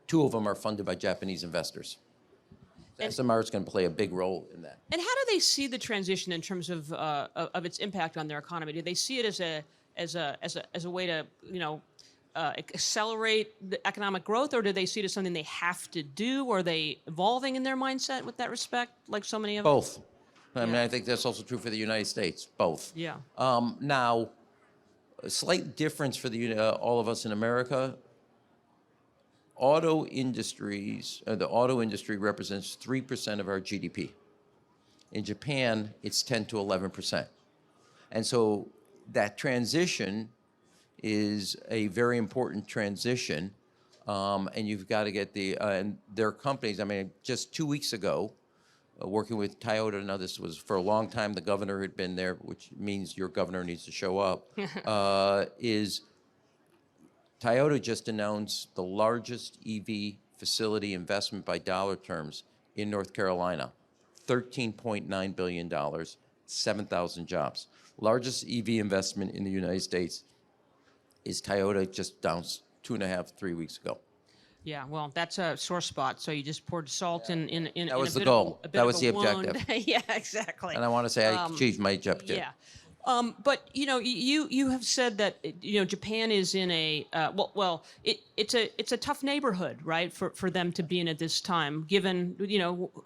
2 of them are funded by Japanese investors. SMR is going to play a big role in that. And how do they see the transition in terms of its impact on their economy? Do they see it as a way to, accelerate the economic growth, or do they see it as something they have to do? Or are they evolving in their mindset with that respect, like so many of us? Both. I mean, I think that's also true for the United States. Both. Yeah. Now, a slight difference for all of us in America. The auto industry represents 3% of our GDP. In Japan, it's 10 to 11%. And so that transition is a very important transition, and you've got to get and their companies, I mean, just 2 weeks ago, working with Toyota, now this was for a long time, the governor had been there, which means your governor needs to show up, is Toyota just announced the largest EV facility investment by dollar terms in North Carolina, $13.9 billion, 7,000 jobs. Largest EV investment in the United States is Toyota, just announced 2.5, 3 weeks ago. Yeah, well, that's a sore spot. So you just poured salt in That was a the bit goal. Of, a bit That of was a the wound. objective. Yeah, exactly. And I want to say I achieved my objective. Yeah. But you have said that Japan is in a it's a tough neighborhood, right, for them to be in at this time, given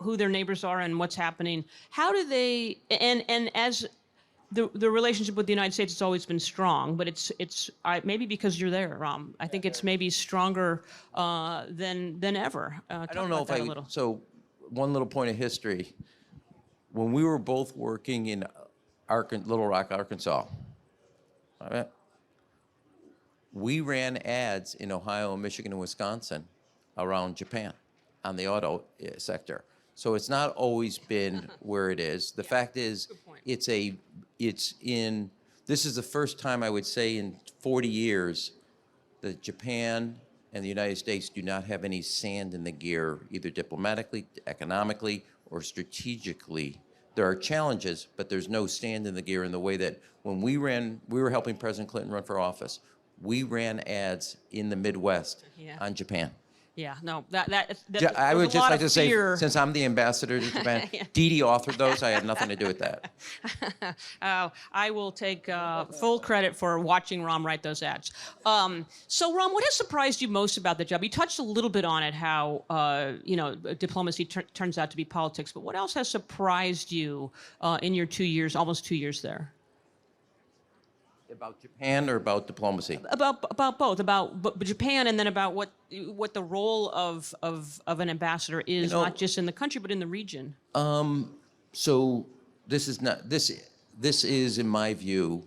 who their neighbors are and what's happening. How do they and as the relationship with the United States has always been strong, but it's maybe because you're there, I think it's maybe stronger than ever. I don't know if so one little point of history. When we were both working in Little Rock, Arkansas, all right, we ran ads in Ohio, Michigan, and Wisconsin around Japan on the auto sector. So it's not always been where it is. The fact is, this is the first time I would say in 40 years that Japan and the United States do not have any sand in the gear, either diplomatically, economically, or strategically. There are challenges, but there's no sand in the gear in the way that when we were helping President Clinton run for office, we ran ads in the Midwest on Japan. Yeah, no, I would just like to say, fear. since I'm the ambassador to Japan, Dee Dee authored those. I had nothing to do with that. I will take full credit for watching Ram write those ads. So, Ram, what has surprised you most about the job? You touched a little bit on it, how diplomacy turns out to be politics. But what else has surprised you in your 2 years, almost 2 years there? About Japan or about diplomacy? About both, about Japan, and then about what the role of an ambassador is, not just in the country but in the region. So this is in my view.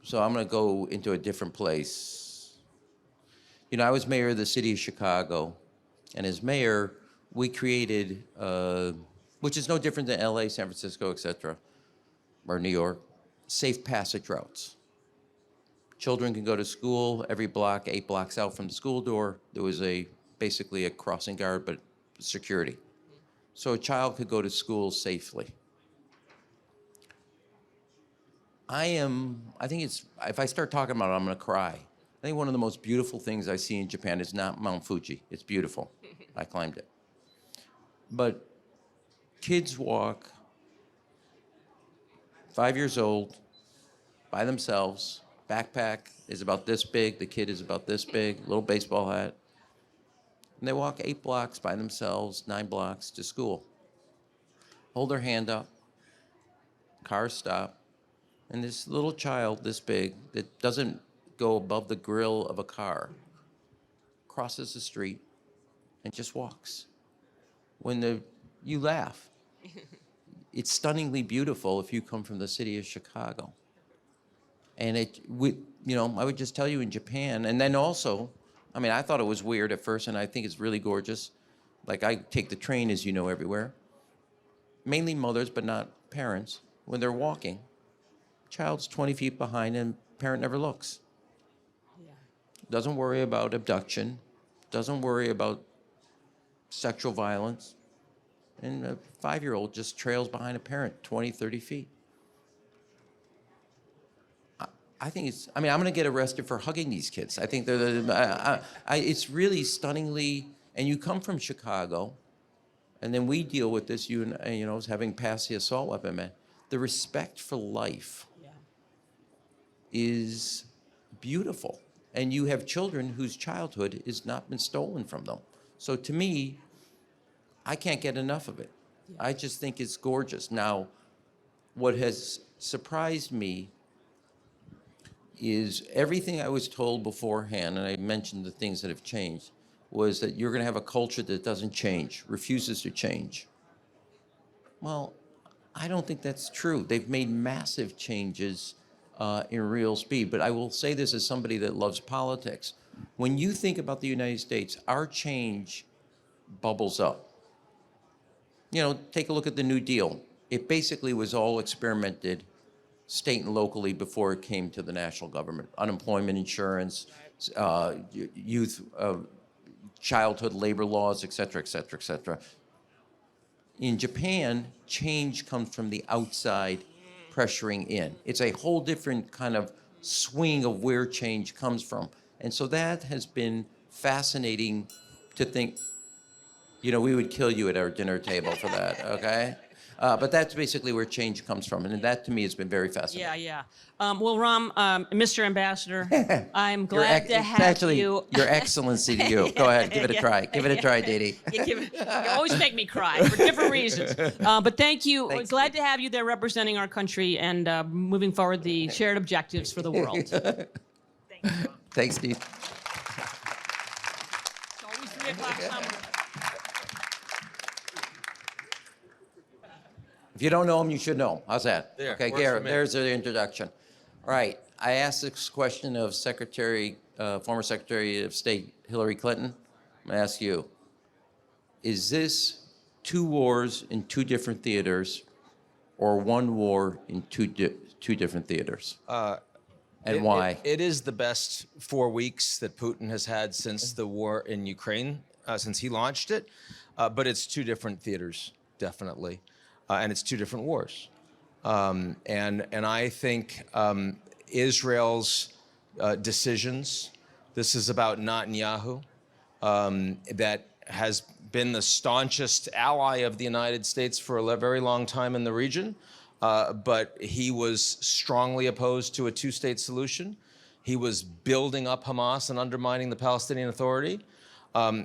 So I'm going to go into a different place. I was mayor of the city of Chicago, and as mayor, we created, which is no different than LA, San Francisco, et cetera, or New York, safe passage routes. Children can go to school every block, 8 blocks out from the school door. There was basically a crossing guard, but security. So a child could go to school safely. If I start talking about it, I'm going to cry. I think one of the most beautiful things I see in Japan is not Mount Fuji. It's beautiful. I climbed it. But kids walk 5 years old, by themselves, backpack is about this big, the kid is about this big, little baseball hat. And they walk 8 blocks by themselves, 9 blocks to school. Hold their hand up, cars stop, and this little child this big that doesn't go above the grill of a car crosses the street and just walks. You laugh. It's stunningly beautiful if you come from the city of Chicago. And I would just tell you in Japan, and then also, I mean, I thought it was weird at first, and I think it's really gorgeous. Like, I take the train, as you know, everywhere. Mainly mothers, but not parents. When they're walking, child's 20 feet behind, and parent never looks. Yeah. Doesn't worry about abduction, doesn't worry about sexual violence. And a 5-year-old just trails behind a parent 20, 30 feet. I think I'm going to get arrested for hugging these kids. I think it's really stunningly, and you come from Chicago, and then we deal with this, as having passed the assault weapon ban. The respect for life is beautiful. And you have children whose childhood has not been stolen from them. So to me, I can't get enough of it. I just think it's gorgeous. Now, what has surprised me is everything I was told beforehand, and I mentioned the things that have changed, was that you're going to have a culture that doesn't change, refuses to change. Well, I don't think that's true. They've made massive changes in real speed. But I will say this as somebody that loves politics. When you think about the United States, our change bubbles up. Take a look at the New Deal. It basically was all experimented state and locally before it came to the national government. Unemployment insurance, youth, childhood labor laws, et cetera, et cetera, et cetera. In Japan, change comes from the outside pressuring in. It's a whole different kind of swing of where change comes from. And so that has been fascinating to think, we would kill you at our dinner table for that, okay? But that's basically where change comes from. And that, to me, has been very fascinating. Yeah. Well, Ram, Mr. Ambassador, I'm glad to have actually, you. Your Excellency to you. Go ahead, give it a try. Give it a try, Didi. You always make me cry for different reasons. But thank you. Thanks, Glad Steve. to have you there representing our country and moving forward the shared objectives for the world. Thank you, Ram. Thanks, Steve. It's always 3 o'clock somewhere. If you don't know him, you should know him. How's that? There, Okay, works for Garrett, me. there's the introduction. All right, I asked this question of former Secretary of State Hillary Clinton. I'm going to ask you, is this 2 wars in 2 different theaters or 1 war in two different theaters? And why? It is the best 4 weeks that Putin has had since the war in Ukraine, since he launched it. But it's 2 different theaters, definitely. And it's 2 different wars. And I think Israel's decisions, this is about Netanyahu, that has been the staunchest ally of the United States for a very long time in the region. But he was strongly opposed to a 2-state solution. He was building up Hamas and undermining the Palestinian Authority.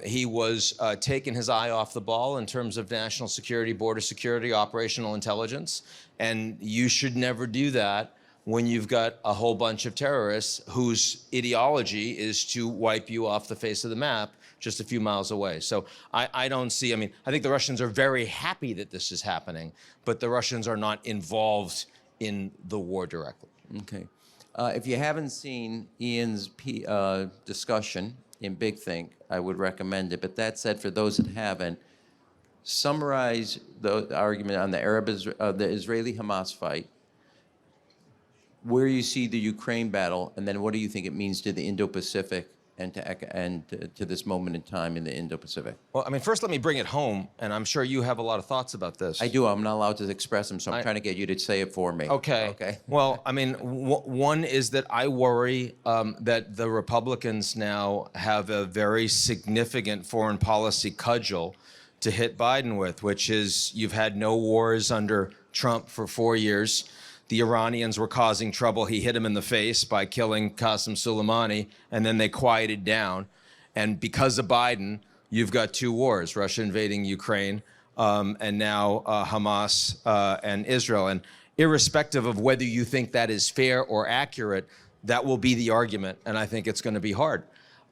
He was taking his eye off the ball in terms of national security, border security, operational intelligence. And you should never do that when you've got a whole bunch of terrorists whose ideology is to wipe you off the face of the map just a few miles away. So I don't see, I think the Russians are very happy that this is happening, but the Russians are not involved in the war directly. Okay. If you haven't seen Ian's discussion in Big Think, I would recommend it. But that said, for those that haven't, summarize the argument on the the Israeli-Hamas fight, where you see the Ukraine battle, and then what do you think it means to the Indo-Pacific and to this moment in time in the Indo-Pacific? Well, first let me bring it home, and I'm sure you have a lot of thoughts about this. I do. I'm not allowed to express them, so I'm trying to get you to say it for me. Okay. Okay. Well, one is that I worry that the Republicans now have a very significant foreign policy cudgel to hit Biden with, which is you've had no wars under Trump for 4 years. the Iranians were causing trouble. He hit him in the face by killing Qasem Soleimani, and then they quieted down. And because of Biden, you've got two wars, Russia invading Ukraine, and now Hamas and Israel. And irrespective of whether you think that is fair or accurate, that will be the argument, and I think it's going to be hard.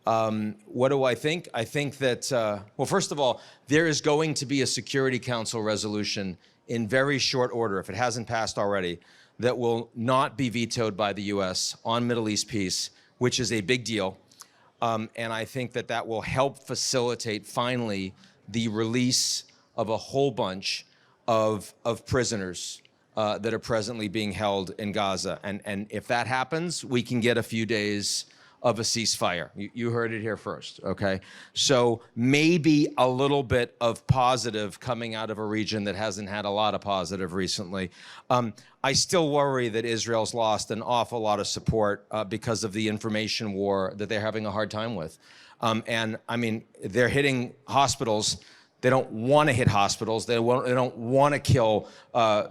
What do I think? I think that, well, first of all, there is going to be a Security Council resolution in very short order, if it hasn't passed already, that will not be vetoed by the US on Middle East peace, which is a big deal. And I think that that will help facilitate, finally, the release of a whole bunch of prisoners that are presently being held in Gaza. And if that happens, we can get a few days of a ceasefire. You heard it here first, okay? So maybe a little bit of positive coming out of a region that hasn't had a lot of positive recently. I still worry that Israel's lost an awful lot of support because of the information war that they're having a hard time with. And I mean, they're hitting hospitals. They don't want to hit hospitals. They don't want to kill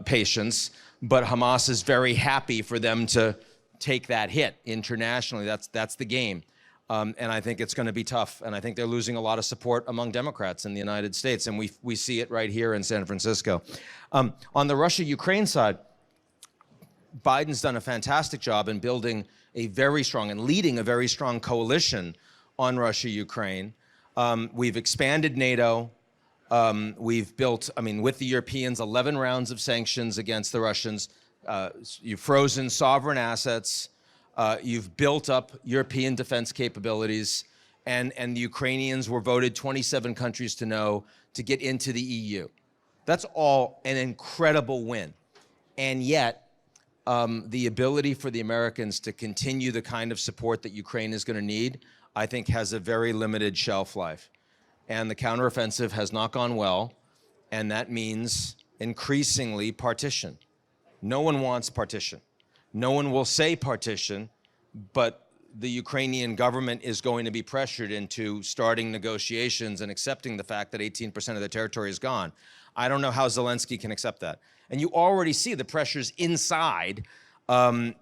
patients, but Hamas is very happy for them to take that hit internationally. That's the game. And I think it's going to be tough. And I think they're losing a lot of support among Democrats in the United States. And we see it right here in San Francisco. On the Russia-Ukraine side, Biden's done a fantastic job in building a very strong and leading a very strong coalition on Russia-Ukraine. We've expanded NATO. We've built, I mean, with the Europeans, 11 rounds of sanctions against the Russians. You've frozen sovereign assets. You've built up European defense capabilities. And the Ukrainians were voted 27 countries to no to get into the EU. That's all an incredible win. And yet, the ability for the Americans to continue the kind of support that Ukraine is going to need, I think, has a very limited shelf life. And the counteroffensive has not gone well, and that means increasingly partition. No one wants partition. No one will say partition, but the Ukrainian government is going to be pressured into starting negotiations and accepting the fact that 18% of their territory is gone. I don't know how Zelensky can accept that. And you already see the pressures inside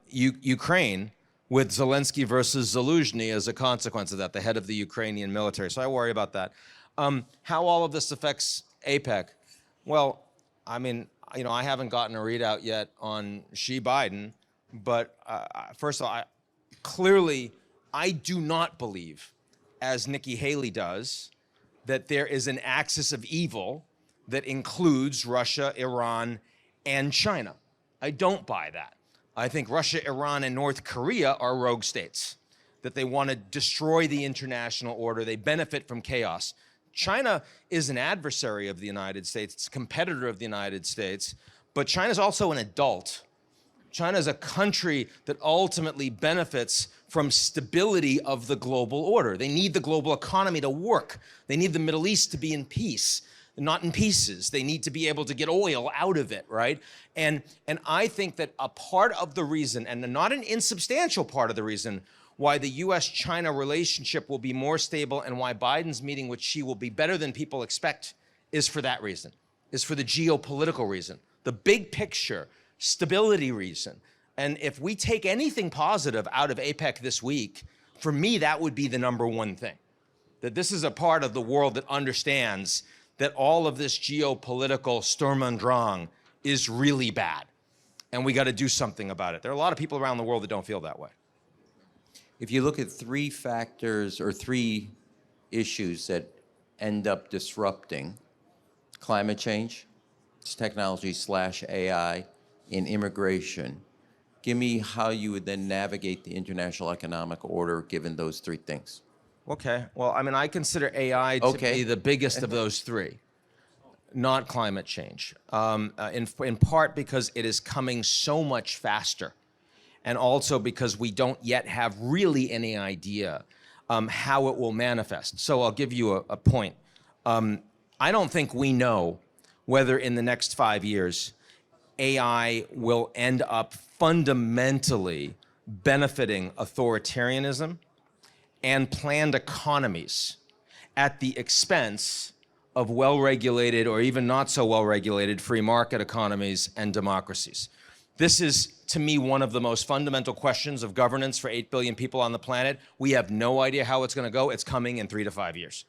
Ukraine with Zelensky versus Zaluzhny as a consequence of that, the head of the Ukrainian military. So I worry about that. How all of this affects APEC? Well, I mean, you know, I haven't gotten a readout yet on Xi Biden, but first of all, clearly, I do not believe, as Nikki Haley does, that there is an axis of evil that includes Russia, Iran, and China. I don't buy that. I think Russia, Iran, and North Korea are rogue states, that they want to destroy the international order. They benefit from chaos. China is an adversary of the United States. It's a competitor of the United States, but China's also an adult. China is a country that ultimately benefits from stability of the global order. They need the global economy to work. They need the Middle East to be in peace, not in pieces. They need to be able to get oil out of it, right? And I think that a part of the reason, and not an insubstantial part of the reason, why the US-China relationship will be more stable and why Biden's meeting with Xi will be better than people expect is for that reason, is for the geopolitical reason, the big picture, stability reason. And if we take anything positive out of APEC this week, for me, that would be the number one thing. That this is a part of the world that understands that all of this geopolitical Sturm und Drang is really bad. And we got to do something about it. There are a lot of people around the world that don't feel that way. If you look at three factors or three issues that end up disrupting climate change, technology/AI, and immigration, give me how you would then navigate the international economic order given those three things. Okay. Well, I mean, I consider AI to be the biggest of those three, not climate change, in part because it is coming so much faster, and also because we don't yet have really any idea how it will manifest. So I'll give you a point. I don't think we know whether in the next 5 years AI will end up fundamentally benefiting authoritarianism and planned economies at the expense of well-regulated or even not so well-regulated free market economies and democracies. This is, to me, one of the most fundamental questions of governance for 8 billion people on the planet. We have no idea how it's going to go. It's coming in 3 to 5 years.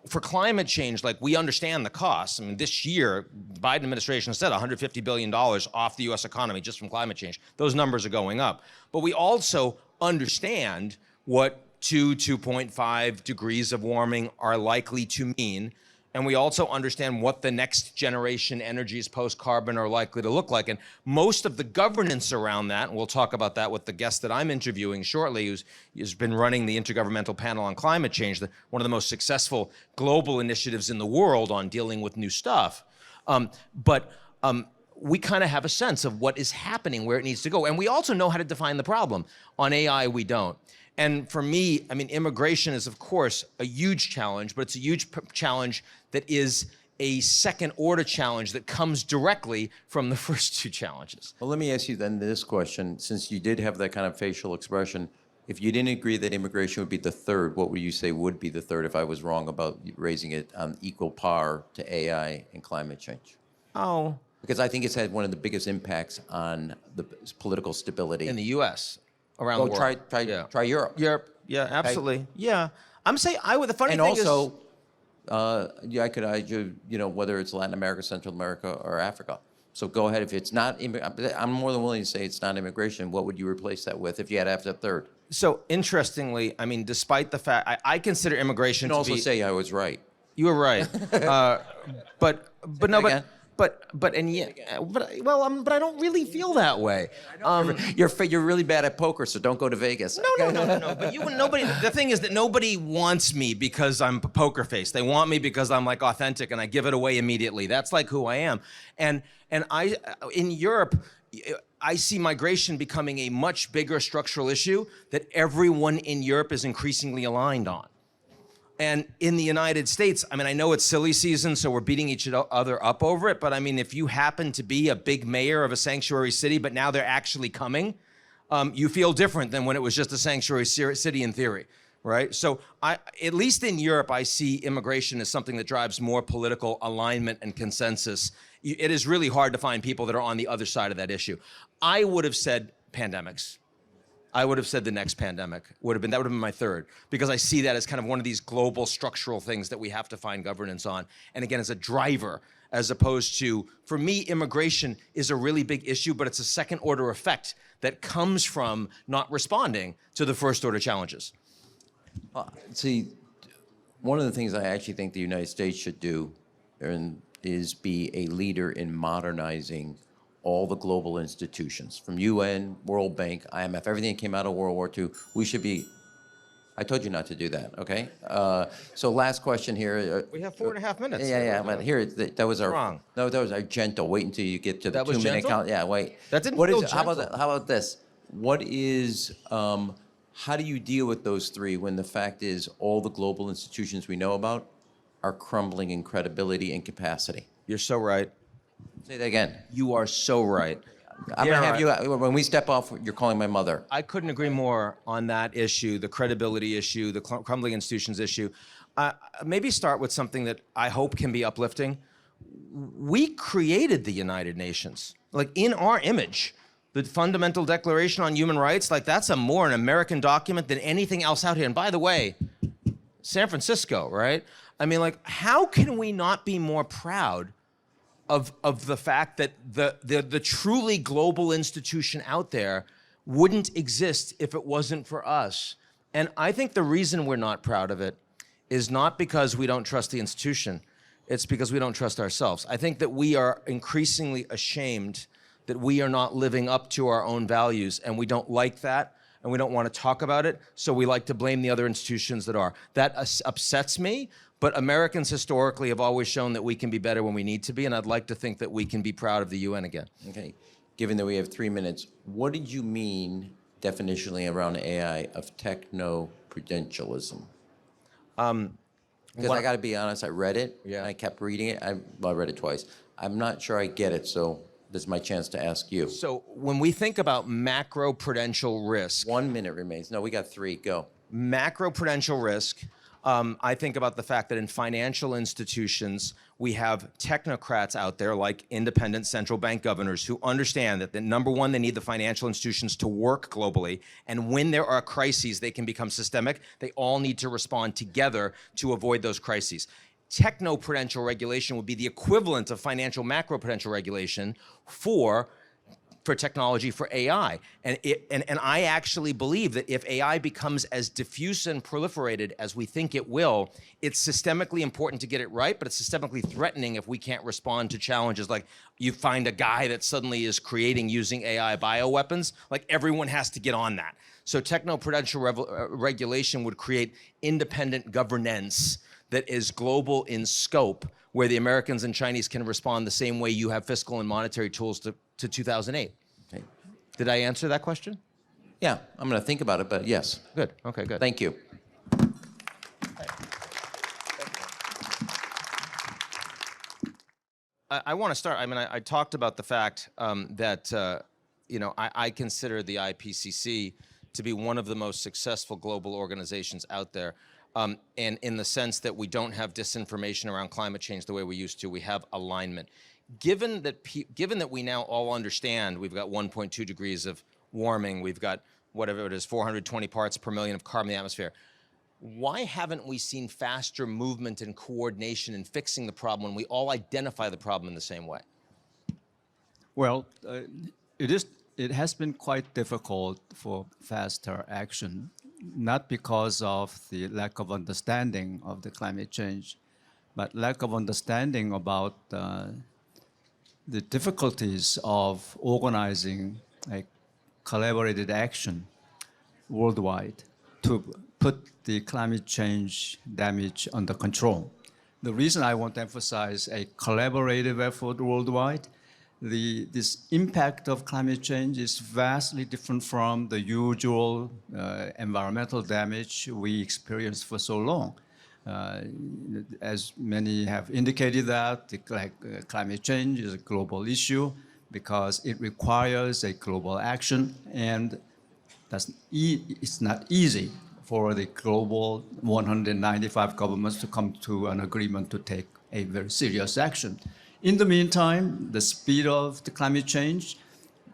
For climate change, like, we understand the costs. I mean, this year, Biden administration said $150 billion off the US economy just from climate change. Those numbers are going up. But we also understand what 2.5 degrees of warming are likely to mean. And we also understand what the next generation energies post-carbon are likely to look like. And most of the governance around that, and we'll talk about that with the guest that I'm interviewing shortly, who's been running the Intergovernmental Panel on Climate Change, one of the most successful global initiatives in the world on dealing with new stuff. We kind of have a sense of what is happening, where it needs to go. And we also know how to define the problem. On AI, we don't. And for me, I mean, immigration is, of course, a huge challenge, but it's a huge challenge that is a second-order challenge that comes directly from the first two challenges. Well, let me ask you then this question. Since you did have that kind of facial expression, if you didn't agree that immigration would be the third, what would you say would be the third if I was wrong about raising it on equal par to AI and climate change? Oh. Because I think it's had one of the biggest impacts on the political stability. In the U.S., around the world. Try Europe. Europe, yeah, absolutely. Okay. Yeah. I'm saying, the funny thing is... And also, I could argue, whether it's Latin America, Central America, or Africa. So go ahead. If it's not, I'm more than willing to say it's not immigration. What would you replace that with if you had to have a third? So interestingly, I mean, despite the fact, I consider immigration to be... You can also say I was right. You were right. But I don't really feel that way. You're really bad at poker, so don't go to Vegas. No. But the thing is that nobody wants me because I'm poker face. They want me because I'm like authentic and I give it away immediately. That's like who I am. And I in Europe, I see migration becoming a much bigger structural issue that everyone in Europe is increasingly aligned on. And in the United States, I mean, I know it's silly season, so we're beating each other up over it, but I mean, if you happen to be a big mayor of a sanctuary city, but now they're actually coming, you feel different than when it was just a sanctuary city in theory, right? So at least in Europe, I see immigration as something that drives more political alignment and consensus. It is really hard to find people that are on the other side of that issue. I would have said pandemics. I would have said the next pandemic that would have been my third, because I see that as kind of one of these global structural things that we have to find governance on. And again, as a driver, as opposed to, for me, immigration is a really big issue, but it's a second order effect that comes from not responding to the first order challenges. See, one of the things I actually think the United States should do is be a leader in modernizing all the global institutions, from UN, World Bank, IMF, everything that came out of World War II. We should be, I told you not to do that, okay? So last question here. We have 4.5 minutes. Yeah, but here, that was our... Wrong. No, that was our gentle. Wait until you get to the 2-minute count. Yeah, wait. That didn't feel gentle. How about this? What is, how do you deal with those three when the fact is all the global institutions we know about are crumbling in credibility and capacity? You're so right. Say that again. You are so right. I'm going to have you, when we step off, you're calling my mother. I couldn't agree more on that issue, the credibility issue, the crumbling institutions issue. Maybe start with something that I hope can be uplifting. We created the United Nations, like in our image. The Fundamental Declaration on Human Rights, like that's more an American document than anything else out here. And by the way, San Francisco, right? I mean, like, how can we not be more proud of the fact that the truly global institution out there wouldn't exist if it wasn't for us? And I think the reason we're not proud of it is not because we don't trust the institution, it's because we don't trust ourselves. I think that we are increasingly ashamed that we are not living up to our own values, and we don't like that, and we don't want to talk about it, so we like to blame the other institutions that are. That upsets me. But Americans historically have always shown that we can be better when we need to be, and I'd like to think that we can be proud of the UN again. Okay. Given that we have 3 minutes, what did you mean definitionally around AI of techno-prudentialism? Because I got to be honest, I read it, and I kept reading it. I read it twice. I'm not sure I get it, so this is my chance to ask you. So when we think about macro-prudential risk... 1 minute remains. No, we got 3. Go. Macro-prudential risk... I think about the fact that in financial institutions, we have technocrats out there like independent central bank governors who understand that, number one, they need the financial institutions to work globally. And when there are crises, they can become systemic. They all need to respond together to avoid those crises. Techno-prudential regulation would be the equivalent of financial macro-prudential regulation for technology, for AI. And I actually believe that if AI becomes as diffuse and proliferated as we think it will, it's systemically important to get it right, but it's systemically threatening if we can't respond to challenges like you find a guy that suddenly is creating using AI bioweapons, like everyone has to get on that. So techno-prudential regulation would create independent governance that is global in scope, where the Americans and Chinese can respond the same way you have fiscal and monetary tools to 2008. Okay. Did I answer that question? Yeah, I'm going to think about it, but yes. Good. Okay, good. Thank you. I want to start. I mean, I talked about the fact that I consider the IPCC to be one of the most successful global organizations out there. And in the sense that we don't have disinformation around climate change the way we used to, we have alignment. Given that we now all understand we've got 1.2 degrees of warming, we've got whatever it is, 420 parts per million of carbon in the atmosphere, why haven't we seen faster movement and coordination in fixing the problem when we all identify the problem in the same way? Well, it has been quite difficult for faster action, not because of the lack of understanding of the climate change, but lack of understanding about the difficulties of organizing a collaborated action worldwide to put the climate change damage under control. The reason I want to emphasize a collaborative effort worldwide, this impact of climate change is vastly different from the usual environmental damage we experienced for so long. As many have indicated that climate change is a global issue because it requires a global action, and it's not easy for the global 195 governments to come to an agreement to take a very serious action. In the meantime, the speed of the climate change,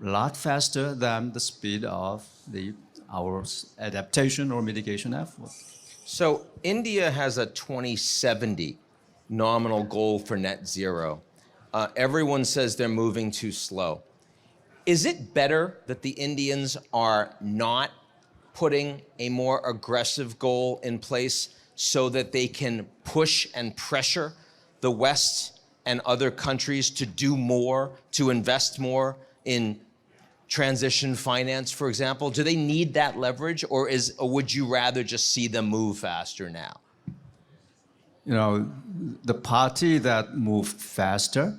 a lot faster than the speed of our adaptation or mitigation effort. So India has a 2070 nominal goal for net zero. Everyone says they're moving too slow. Is it better that the Indians are not putting a more aggressive goal in place so that they can push and pressure the West and other countries to do more, to invest more in transition finance, for example? Do they need that leverage, or would you rather just see them move faster now? You know, the party that moved faster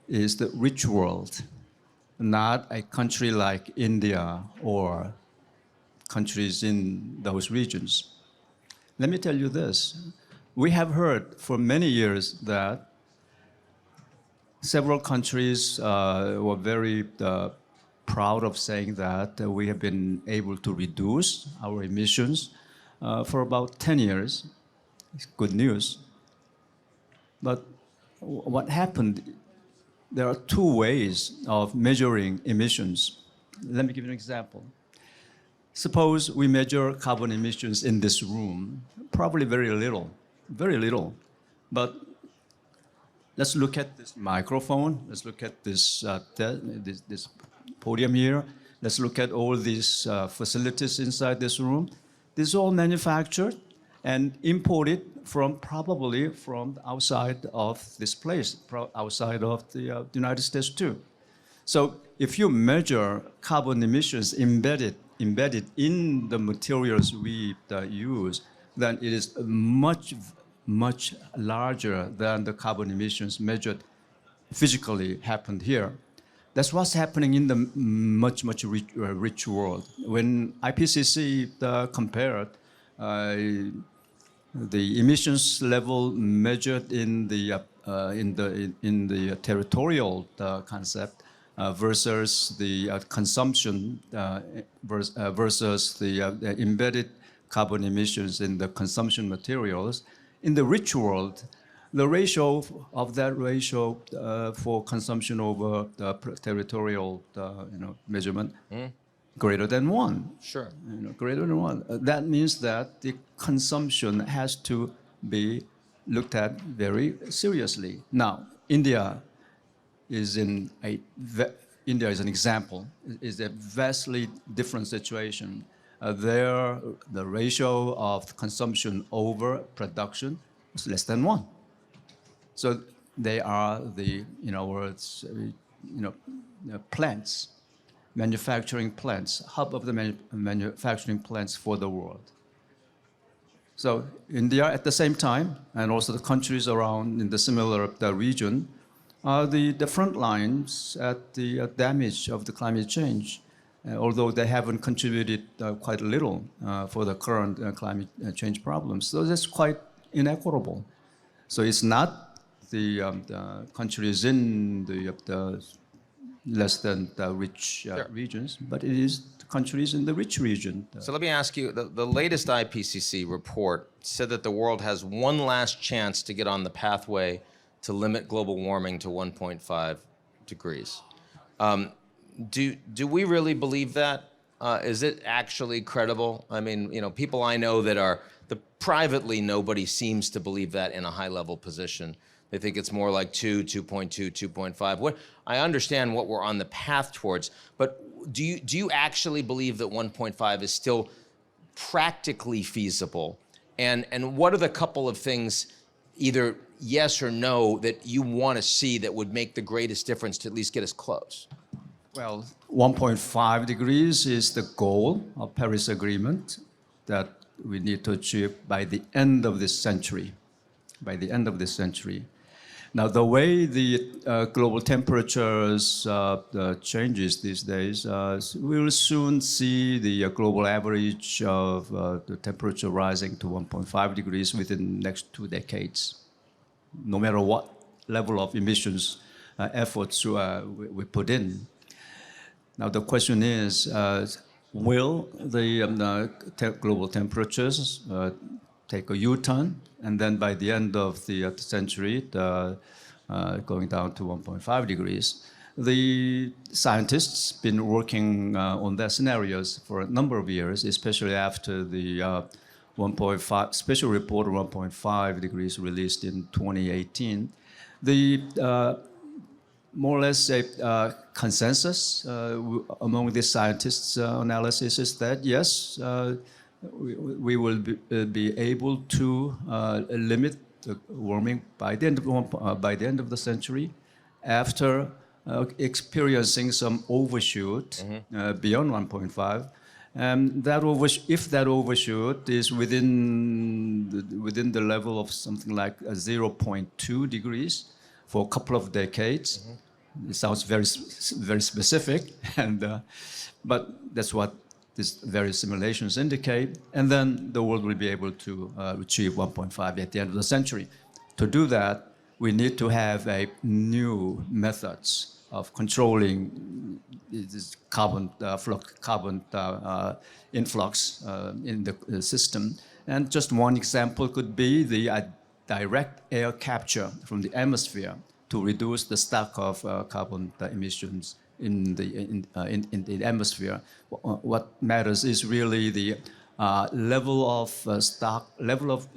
is the rich world, not a country like India or countries in those regions. Let me tell you this. We have heard for many years that several countries were very proud of saying that we have been able to reduce our emissions for about 10 years. It's good news. But what happened, there are two ways of measuring emissions. Let me give you an example. Suppose we measure carbon emissions in this room, probably very little. But let's look at this microphone. Let's look at this podium here. Let's look at all these facilities inside this room. This is all manufactured and imported probably from outside of this place, outside of the United States too. So if you measure carbon emissions embedded in the materials we use, then it is much larger than the carbon emissions measured physically happened here. That's what's happening in the much rich world. When IPCC compared the emissions level measured in the territorial concept versus the consumption versus the embedded carbon emissions in the consumption materials. In the rich world, the ratio of that ratio for consumption over the territorial measurement greater than 1. Sure. Greater than 1. That means that the consumption has to be looked at very seriously. Now, India is an example. Is a vastly different situation. There, the ratio of consumption over production is less than 1. So they are the, in other words, plants, manufacturing plants, hub of the manufacturing plants for the world. So India, at the same time, and also the countries around in the similar region, are the front lines at the damage of the climate change, although they haven't contributed quite a little for the current climate change problems. So that's quite inequitable. So it's not the countries in the less than the rich regions, but it is the countries in the rich region. So let me ask you, the latest IPCC report said that the world has one last chance to get on the pathway to limit global warming to 1.5 degrees. Do we really believe that? Is it actually credible? I mean, people I know that are, privately, nobody seems to believe that in a high-level position. They think it's more like 2, 2.2, 2.5. I understand what we're on the path towards, but do you actually believe that 1.5 is still practically feasible? And what are the couple of things, either yes or no, that you want to see that would make the greatest difference to at least get us close? Well, 1.5 degrees is the goal of Paris Agreement that we need to achieve by the end of this century. By the end of this century. Now, the way the global temperatures changes these days, we will soon see the global average of the temperature rising to 1.5 degrees within the next 2 decades, no matter what level of emissions efforts we put in. Now, the question is, will the global temperatures take a U-turn, and then by the end of the century, going down to 1.5 degrees? The scientists been working on their scenarios for a number of years, especially after the 1.5 special report of 1.5 degrees released in 2018. The more or less a consensus among the scientists' analysis is that yes, we will be able to limit the warming by the end of the century, after experiencing some overshoot beyond 1.5. If that overshoot is within the level of something like 0.2 degrees for a couple of decades, it sounds very specific, but that's what these various simulations indicate, and then the world will be able to achieve 1.5 at the end of the century. To do that, we need to have new methods of controlling this carbon influx in the system. And just one example could be the direct air capture from the atmosphere to reduce the stock of carbon emissions in the atmosphere. What matters is really the level of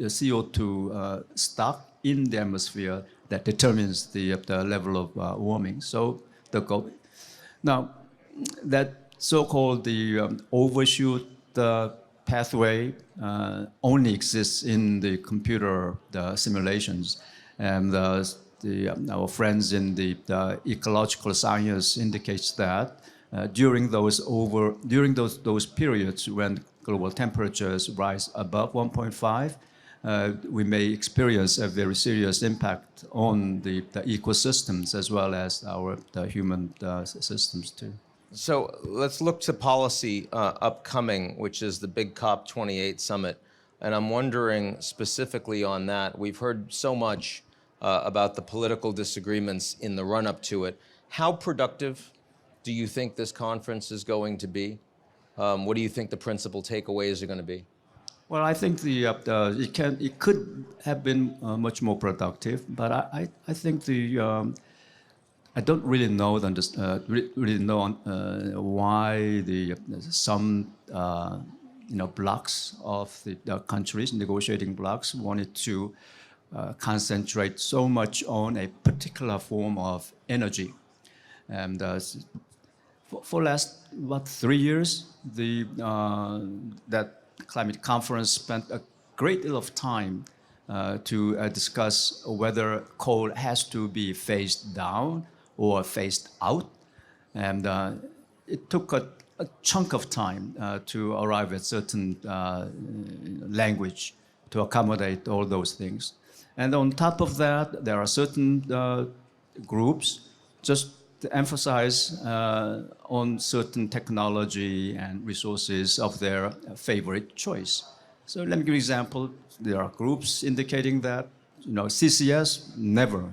CO2 stock in the atmosphere that determines the level of warming. So the goal. Now, that so-called overshoot pathway only exists in the computer simulations, and our friends in the ecological science indicates that during those periods when global temperatures rise above 1.5, we may experience a very serious impact on the ecosystems as well as the human systems too. So let's look to policy upcoming, which is the big COP28 summit. And I'm wondering specifically on that, we've heard so much about the political disagreements in the run-up to it. How productive do you think this conference is going to be? What do you think the principal takeaways are going to be? Well, I think it could have been much more productive, but I think I don't really know really know why some blocks of the countries, negotiating blocks, wanted to concentrate so much on a particular form of energy. And for last, what, 3 years, that climate conference spent a great deal of time to discuss whether coal has to be phased down or phased out. And it took a chunk of time to arrive at certain language to accommodate all those things. And on top of that, there are certain groups just to emphasize on certain technology and resources of their favorite choice. So let me give you an example. There are groups indicating that CCS never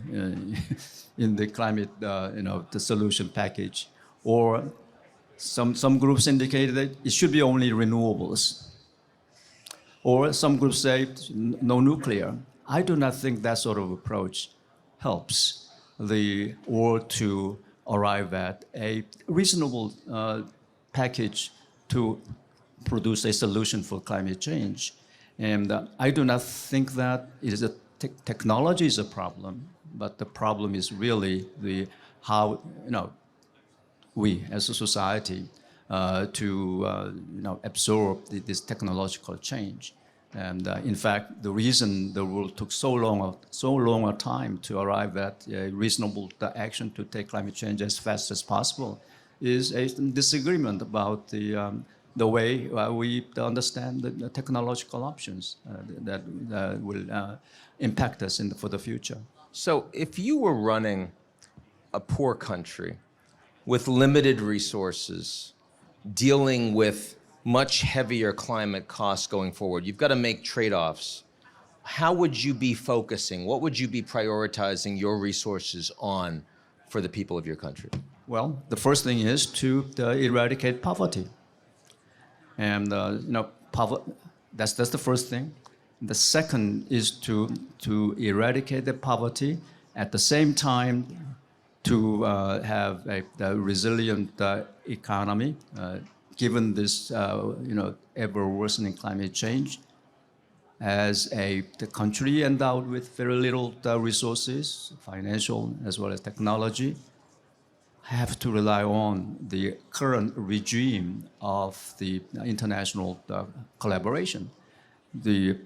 in the climate the solution package, or some groups indicated that it should be only renewables, or some groups say no nuclear. I do not think that sort of approach helps the world to arrive at a reasonable package to produce a solution for climate change. And I do not think that it is technology is a problem, but the problem is really how we as a society to absorb this technological change. And in fact, the reason the world took so long a time to arrive at a reasonable action to take climate change as fast as possible is a disagreement about the way we understand the technological options that will impact us for the future. So if you were running a poor country with limited resources, dealing with much heavier climate costs going forward, you've got to make trade-offs. How would you be focusing? What would you be prioritizing your resources on for the people of your country? Well, the first thing is to eradicate poverty. And that's the first thing. The second is to eradicate the poverty. At the same time, to have a resilient economy, given this ever worsening climate change. As the country endowed with very little resources, financial as well as technology, have to rely on the current regime of the international collaboration. The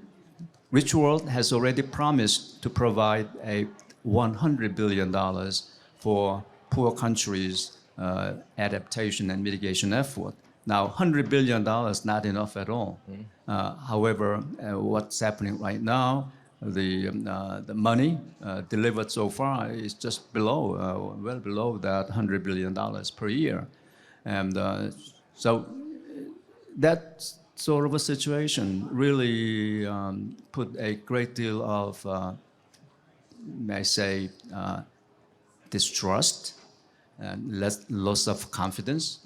rich world has already promised to provide $100 billion for poor countries' adaptation and mitigation effort. Now, $100 billion is not enough at all. However, what's happening right now, the money delivered so far is just below, well below that $100 billion per year. And so that sort of a situation really put a great deal of, may I say, distrust and loss of confidence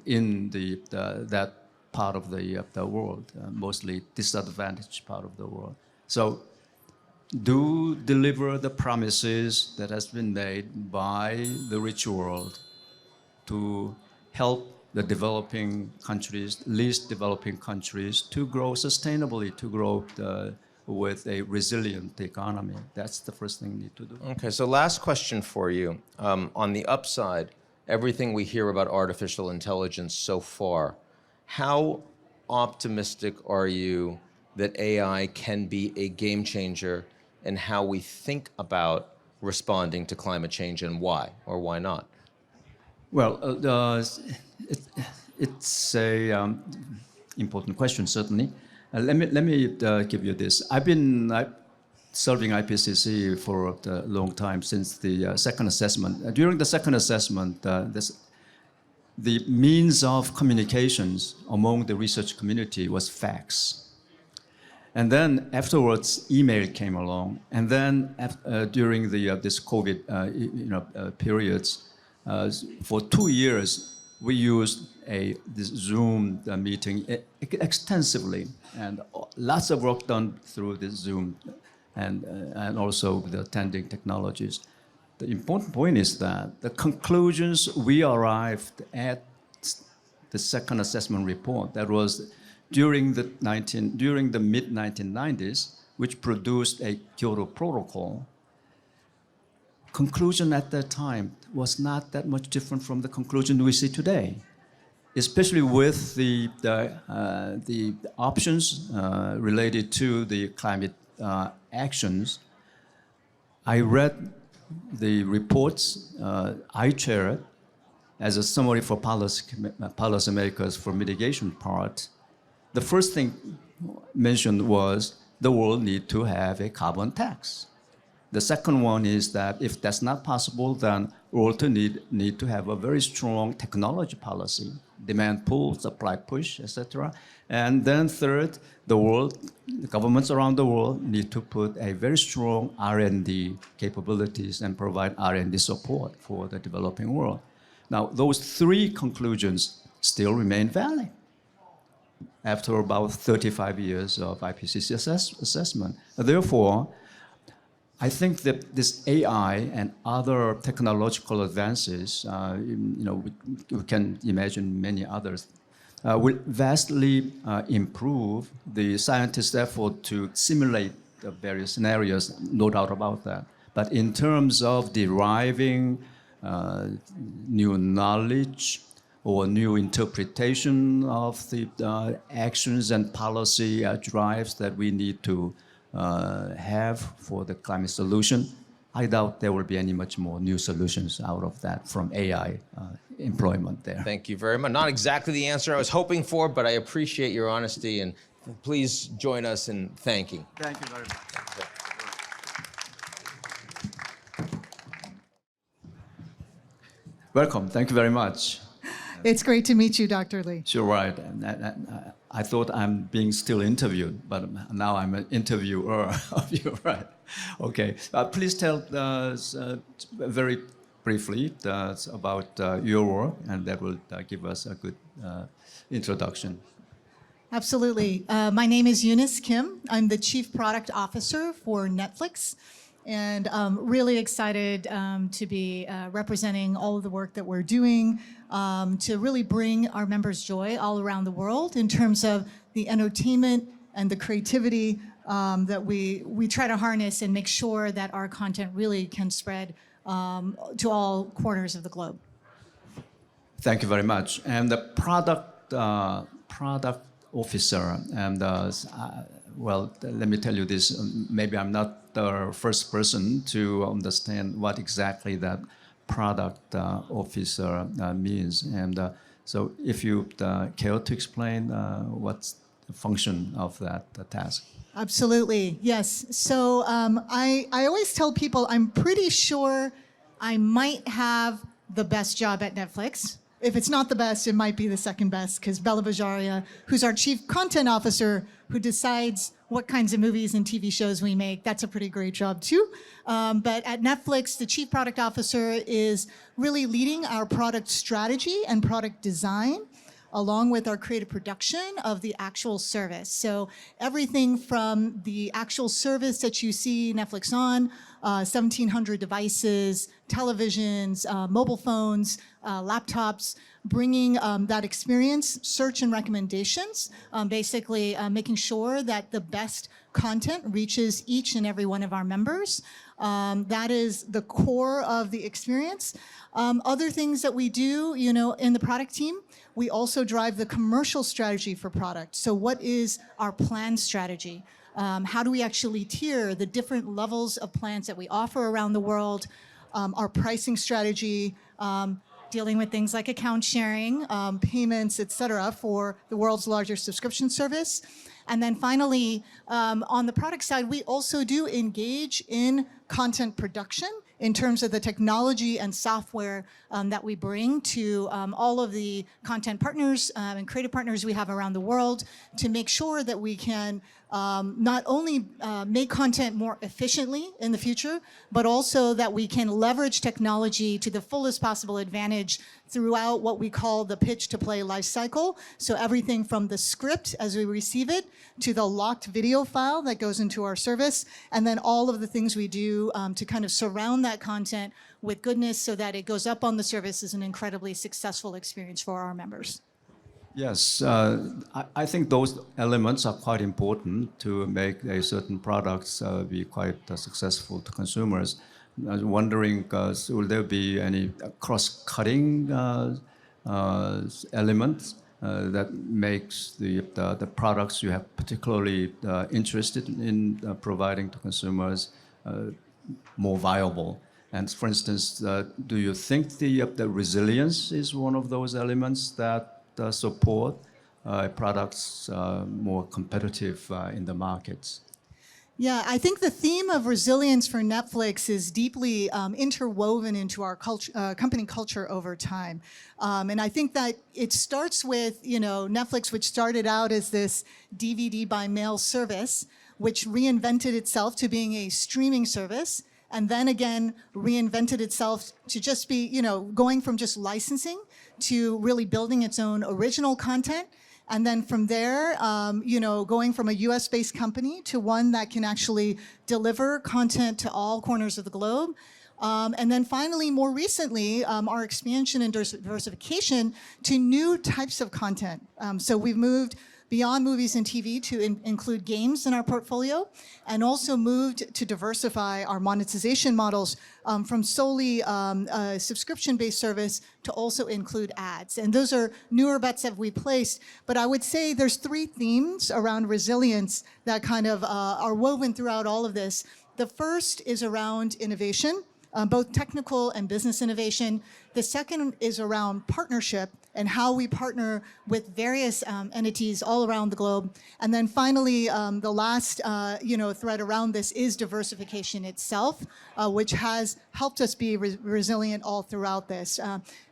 in that part of the world, mostly disadvantaged part of the world. So do deliver the promises that has been made by the rich world to help the developing countries, least developing countries, to grow sustainably, to grow with a resilient economy. That's the first thing we need to do. Okay, so last question for you. On the upside, everything we hear about artificial intelligence so far, how optimistic are you that AI can be a game changer in how we think about responding to climate change, and why, or why not? Well, it's a important question, certainly. Let me give you this. I've been serving IPCC for a long time, since the second assessment. During the second assessment, the means of communications among the research community was fax. And then afterwards, email came along. And then during this COVID periods, for 2 years, we used this Zoom meeting extensively, and lots of work done through this Zoom, and also the attending technologies. The important point is that the conclusions we arrived at the second assessment report, that was during the mid-1990s, which produced a Kyoto Protocol. Conclusion at that time was not that much different from the conclusion we see today, especially with the options related to the climate actions. I read the reports I chaired as a summary for policymakers for mitigation part. The first thing mentioned was the world need to have a carbon tax. The second one is that if that's not possible, then we also need to have a very strong technology policy, demand pull, supply push, etc. And then third, the governments around the world need to put a very strong R&D capabilities and provide R&D support for the developing world. Now, those three conclusions still remain valid after about 35 years of IPCC assessment. Therefore, I think that this AI and other technological advances, we can imagine many others, will vastly improve the scientists' effort to simulate the various scenarios, no doubt about that. But in terms of deriving new knowledge or new interpretation of the actions and policy drives that we need to have for the climate solution, I doubt there will be any much more new solutions out of that from AI employment there. Thank you very much. Not exactly the answer I was hoping for, but I appreciate your honesty, and please join us in thanking. Thank you very much. Welcome. Thank you very much. It's great to meet you, Dr. Lee. Sure, right. I thought I'm being still interviewed, but now I'm an interviewer of you, right? Okay. Please tell us very briefly about your work, and that will give us a good introduction. Absolutely. My name is Eunice Kim. I'm the Chief Product Officer for Netflix, and really excited to be representing all of the work that we're doing to really bring our members joy all around the world in terms of the entertainment and the creativity that we try to harness and make sure that our content really can spread to all corners of the globe. Thank you very much. And the product officer, and well, let me tell you this, maybe I'm not the first person to understand what exactly that product officer means. And so if you care to explain what's the function of that task. Absolutely, yes. So I always tell people I'm pretty sure I might have the best job at Netflix. If it's not the best, it might be the second best, because Bella Bajaria, who's our chief content officer, who decides what kinds of movies and TV shows we make, that's a pretty great job too. But at Netflix, the chief product officer is really leading our product strategy and product design, along with our creative production of the actual service. So everything from the actual service that you see Netflix on, 1,700 devices, televisions, mobile phones, laptops, bringing that experience, search and recommendations, basically making sure that the best content reaches each and every one of our members. That is the core of the experience. Other things that we do, in the product team, we also drive the commercial strategy for product. So what is our plan strategy? How do we actually tier the different levels of plans that we offer around the world? Our pricing strategy, dealing with things like account sharing, payments, et cetera, for the world's largest subscription service. And then finally, on the product side, we also do engage in content production in terms of the technology and software that we bring to all of the content partners and creative partners we have around the world to make sure that we can not only make content more efficiently in the future, but also that we can leverage technology to the fullest possible advantage throughout what we call the pitch to play life cycle. So everything from the script as we receive it to the locked video file that goes into our service, and then all of the things we do to kind of surround that content with goodness so that it goes up on the service is an incredibly successful experience for our members. Yes, I think those elements are quite important to make a certain products be quite successful to consumers. I was wondering, will there be any cross-cutting elements that makes the products you have particularly interested in providing to consumers more viable? And for instance, do you think the resilience is one of those elements that support products more competitive in the markets? Yeah, I think the theme of resilience for Netflix is deeply interwoven into our company culture over time. And I think that it starts with, Netflix, which started out as this DVD by mail service, which reinvented itself to being a streaming service, and then again reinvented itself to just be, going from just licensing to really building its own original content. And then from there, going from a US-based company to one that can actually deliver content to all corners of the globe. And then finally, more recently, our expansion and diversification to new types of content. So we've moved beyond movies and TV to include games in our portfolio, and also moved to diversify our monetization models from solely a subscription-based service to also include ads. And those are newer bets that we placed. But I would say there's three themes around resilience that kind of are woven throughout all of this. The first is around innovation, both technical and business innovation. The second is around partnership and how we partner with various entities all around the globe. And then finally, the last thread around this is diversification itself, which has helped us be resilient all throughout this,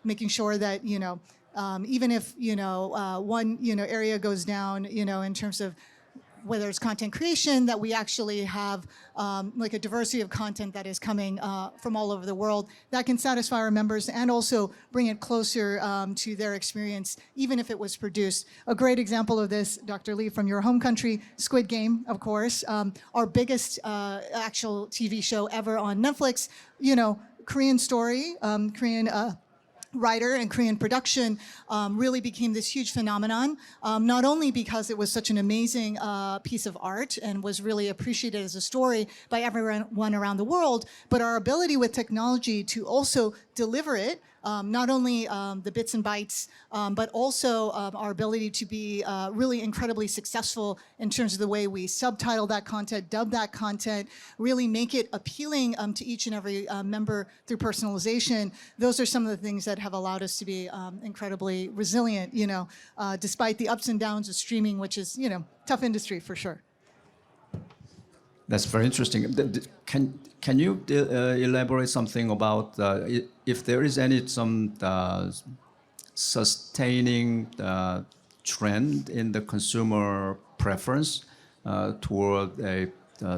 making sure that even if one area goes down, in terms of whether it's content creation, that we actually have like a diversity of content that is coming from all over the world that can satisfy our members and also bring it closer to their experience, even if it was produced. A great example of this, Dr. Lee, from your home country, Squid Game, of course, our biggest actual TV show ever on Netflix, Korean story, Korean writer and Korean production really became this huge phenomenon, not only because it was such an amazing piece of art and was really appreciated as a story by everyone around the world, but our ability with technology to also deliver it, not only the bits and bytes, but also our ability to be really incredibly successful in terms of the way we subtitle that content, dub that content, really make it appealing to each and every member through personalization. Those are some of the things that have allowed us to be incredibly resilient, despite the ups and downs of streaming, which is, tough industry for sure. That's very interesting. Can you elaborate something about if there is some sustaining trend in the consumer preference toward a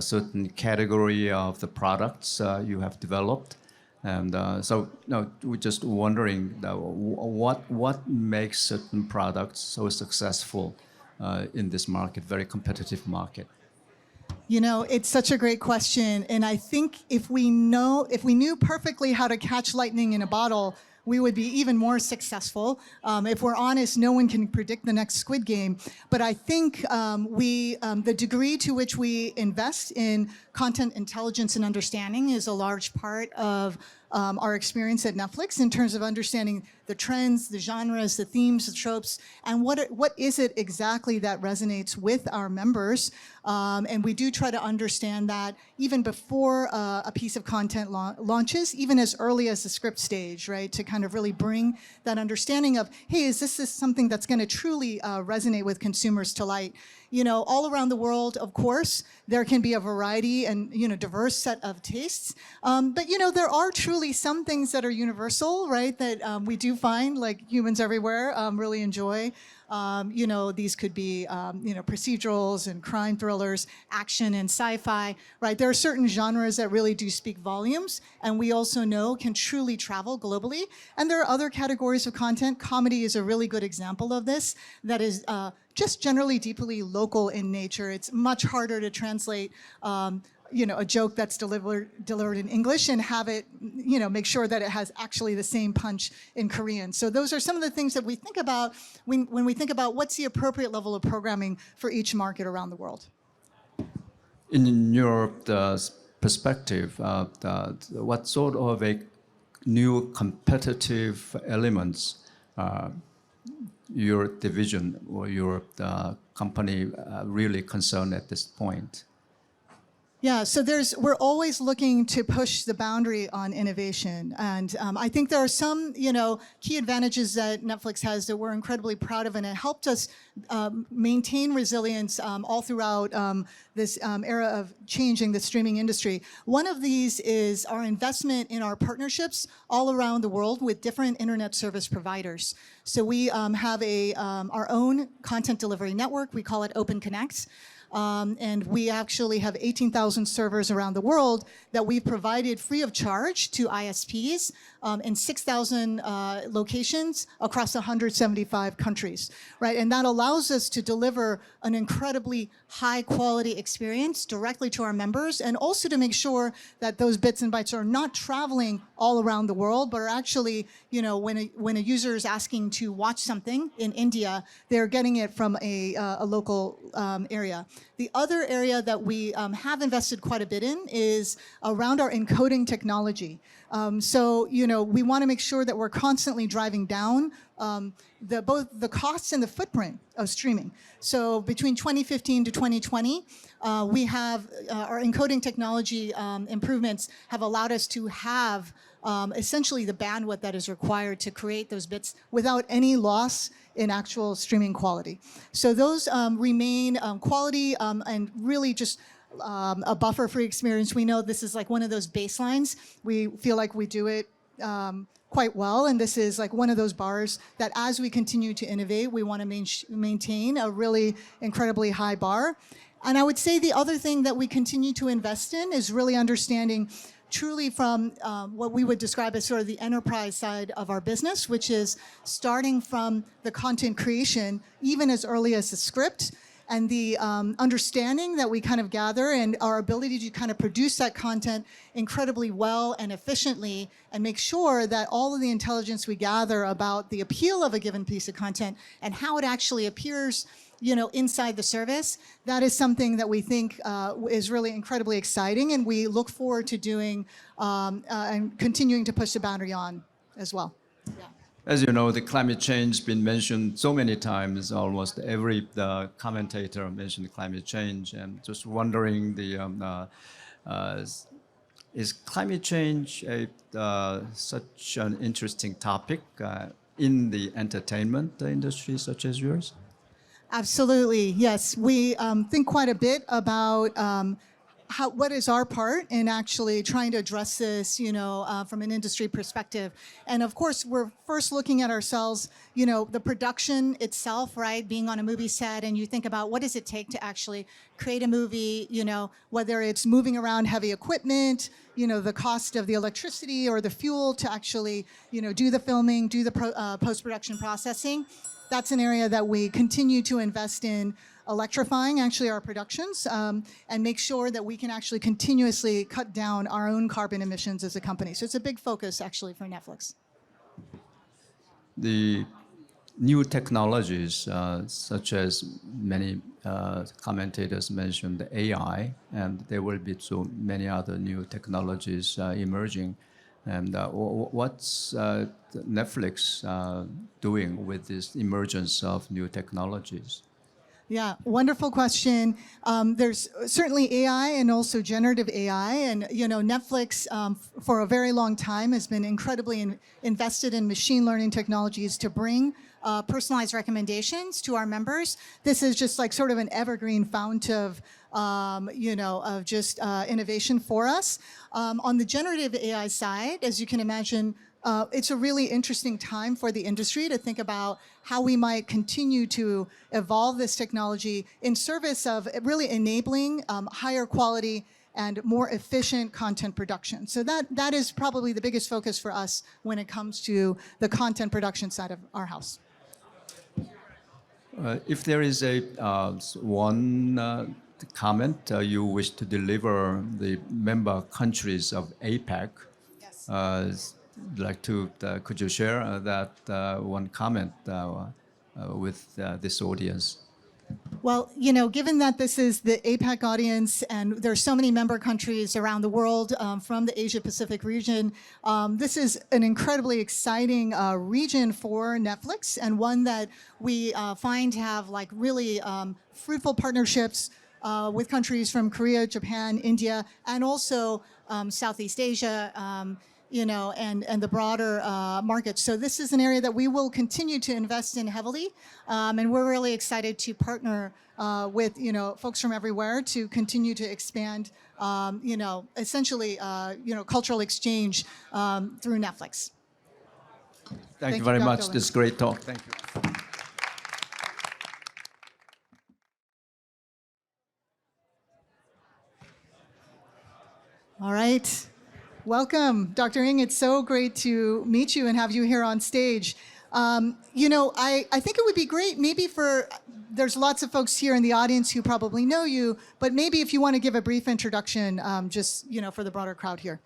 certain category of the products you have developed? And we're just wondering what makes certain products so successful in this market, very competitive market? It's such a great question. And I think if we knew perfectly how to catch lightning in a bottle, we would be even more successful. If we're honest, no one can predict the next Squid Game. But I think the degree to which we invest in content intelligence and understanding is a large part of our experience at Netflix in terms of understanding the trends, the genres, the themes, the tropes, and what is it exactly that resonates with our members. And we do try to understand that even before a piece of content launches, even as early as the script stage, right? To kind of really bring that understanding of, hey, is this something that's going to truly resonate with consumers to light? all around the world, of course, there can be a variety and, diverse set of tastes. But, there are truly some things that are universal, right, that we do find, like humans everywhere really enjoy. These could be, procedurals and crime thrillers, action and sci-fi, right? There are certain genres that really do speak volumes, and we also know can truly travel globally. And there are other categories of content. Comedy is a really good example of this, that is just generally deeply local in nature. It's much harder to translate a joke that's delivered in English and have it, make sure that it has actually the same punch in Korean. So those are some of the things that we think about when we think about what's the appropriate level of programming for each market around the world. In your perspective, what sort of a new competitive elements your division or your company really concerned at this point? Yeah, so we're always looking to push the boundary on innovation. And I think there are some, key advantages that Netflix has that we're incredibly proud of, and it helped us maintain resilience all throughout this era of changing the streaming industry. One of these is our investment in our partnerships all around the world with different internet service providers. So we have our own content delivery network. We call it Open Connect. And we actually have 18,000 servers around the world that we've provided free of charge to ISPs in 6,000 locations across 175 countries, right? And that allows us to deliver an incredibly high quality experience directly to our members, and also to make sure that those bits and bytes are not traveling all around the world, but are actually, when a user is asking to watch something in India, they're getting it from a local area. The other area that we have invested quite a bit in is around our encoding technology. So, we want to make sure that we're constantly driving down both the costs and the footprint of streaming. So between 2015 to 2020, we have our encoding technology improvements have allowed us to have essentially the bandwidth that is required to create those bits without any loss in actual streaming quality. So those remain quality and really just a buffer-free experience. We know this is like one of those baselines. We feel like we do it quite well, and this is like one of those bars that as we continue to innovate, we want to maintain a really incredibly high bar. And I would say the other thing that we continue to invest in is really understanding truly from what we would describe as sort of the enterprise side of our business, which is starting from the content creation, even as early as the script, and the understanding that we kind of gather and our ability to kind of produce that content incredibly well and efficiently, and make sure that all of the intelligence we gather about the appeal of a given piece of content and how it actually appears inside the service, that is something that we think is really incredibly exciting, and we look forward to doing and continuing to push the boundary on as well. Yeah. As you know, the climate change has been mentioned so many times. Almost every commentator mentioned climate change, and just wondering, is climate change such an interesting topic in the entertainment industry such as yours? Absolutely, yes. We think quite a bit about what is our part in actually trying to address this, from an industry perspective. And of course, we're first looking at ourselves, the production itself, right? Being on a movie set, and you think about what does it take to actually create a movie, whether it's moving around heavy equipment, the cost of the electricity or the fuel to actually, do the filming, do the post-production processing. That's an area that we continue to invest in, electrifying actually our productions and make sure that we can actually continuously cut down our own carbon emissions as a company. So it's a big focus actually for Netflix. The new technologies, such as many commentators mentioned, the AI, and there will be so many other new technologies emerging. And what's Netflix doing with this emergence of new technologies? Yeah, wonderful question. There's certainly AI and also generative AI, and Netflix for a very long time has been incredibly invested in machine learning technologies to bring personalized recommendations to our members. This is just like sort of an evergreen fount of of just innovation for us. On the generative AI side, as you can imagine, it's a really interesting time for the industry to think about how we might continue to evolve this technology in service of really enabling higher quality and more efficient content production. So that is probably the biggest focus for us when it comes to the content production side of our house. If there is a one comment you wish to deliver the member countries of APEC, Yes. could you share that one comment with this audience? Well, given that this is the APEC audience and there's so many member countries around the world from the Asia Pacific region, this is an incredibly exciting region for Netflix, and one that we find to have like really fruitful partnerships with countries from Korea, Japan, India, and also Southeast Asia, and the broader market. So this is an area that we will continue to invest in heavily, and we're really excited to partner with folks from everywhere to continue to expand, essentially, cultural exchange through Netflix. Thank you very Dr. much. Lin. This is great talk. Thank you. All right. Welcome, Dr. Ng. It's so great to meet you and have you here on stage. I think it would be great maybe there's lots of folks here in the audience who probably know you, but maybe if you want to give a brief introduction, just, for the broader crowd here.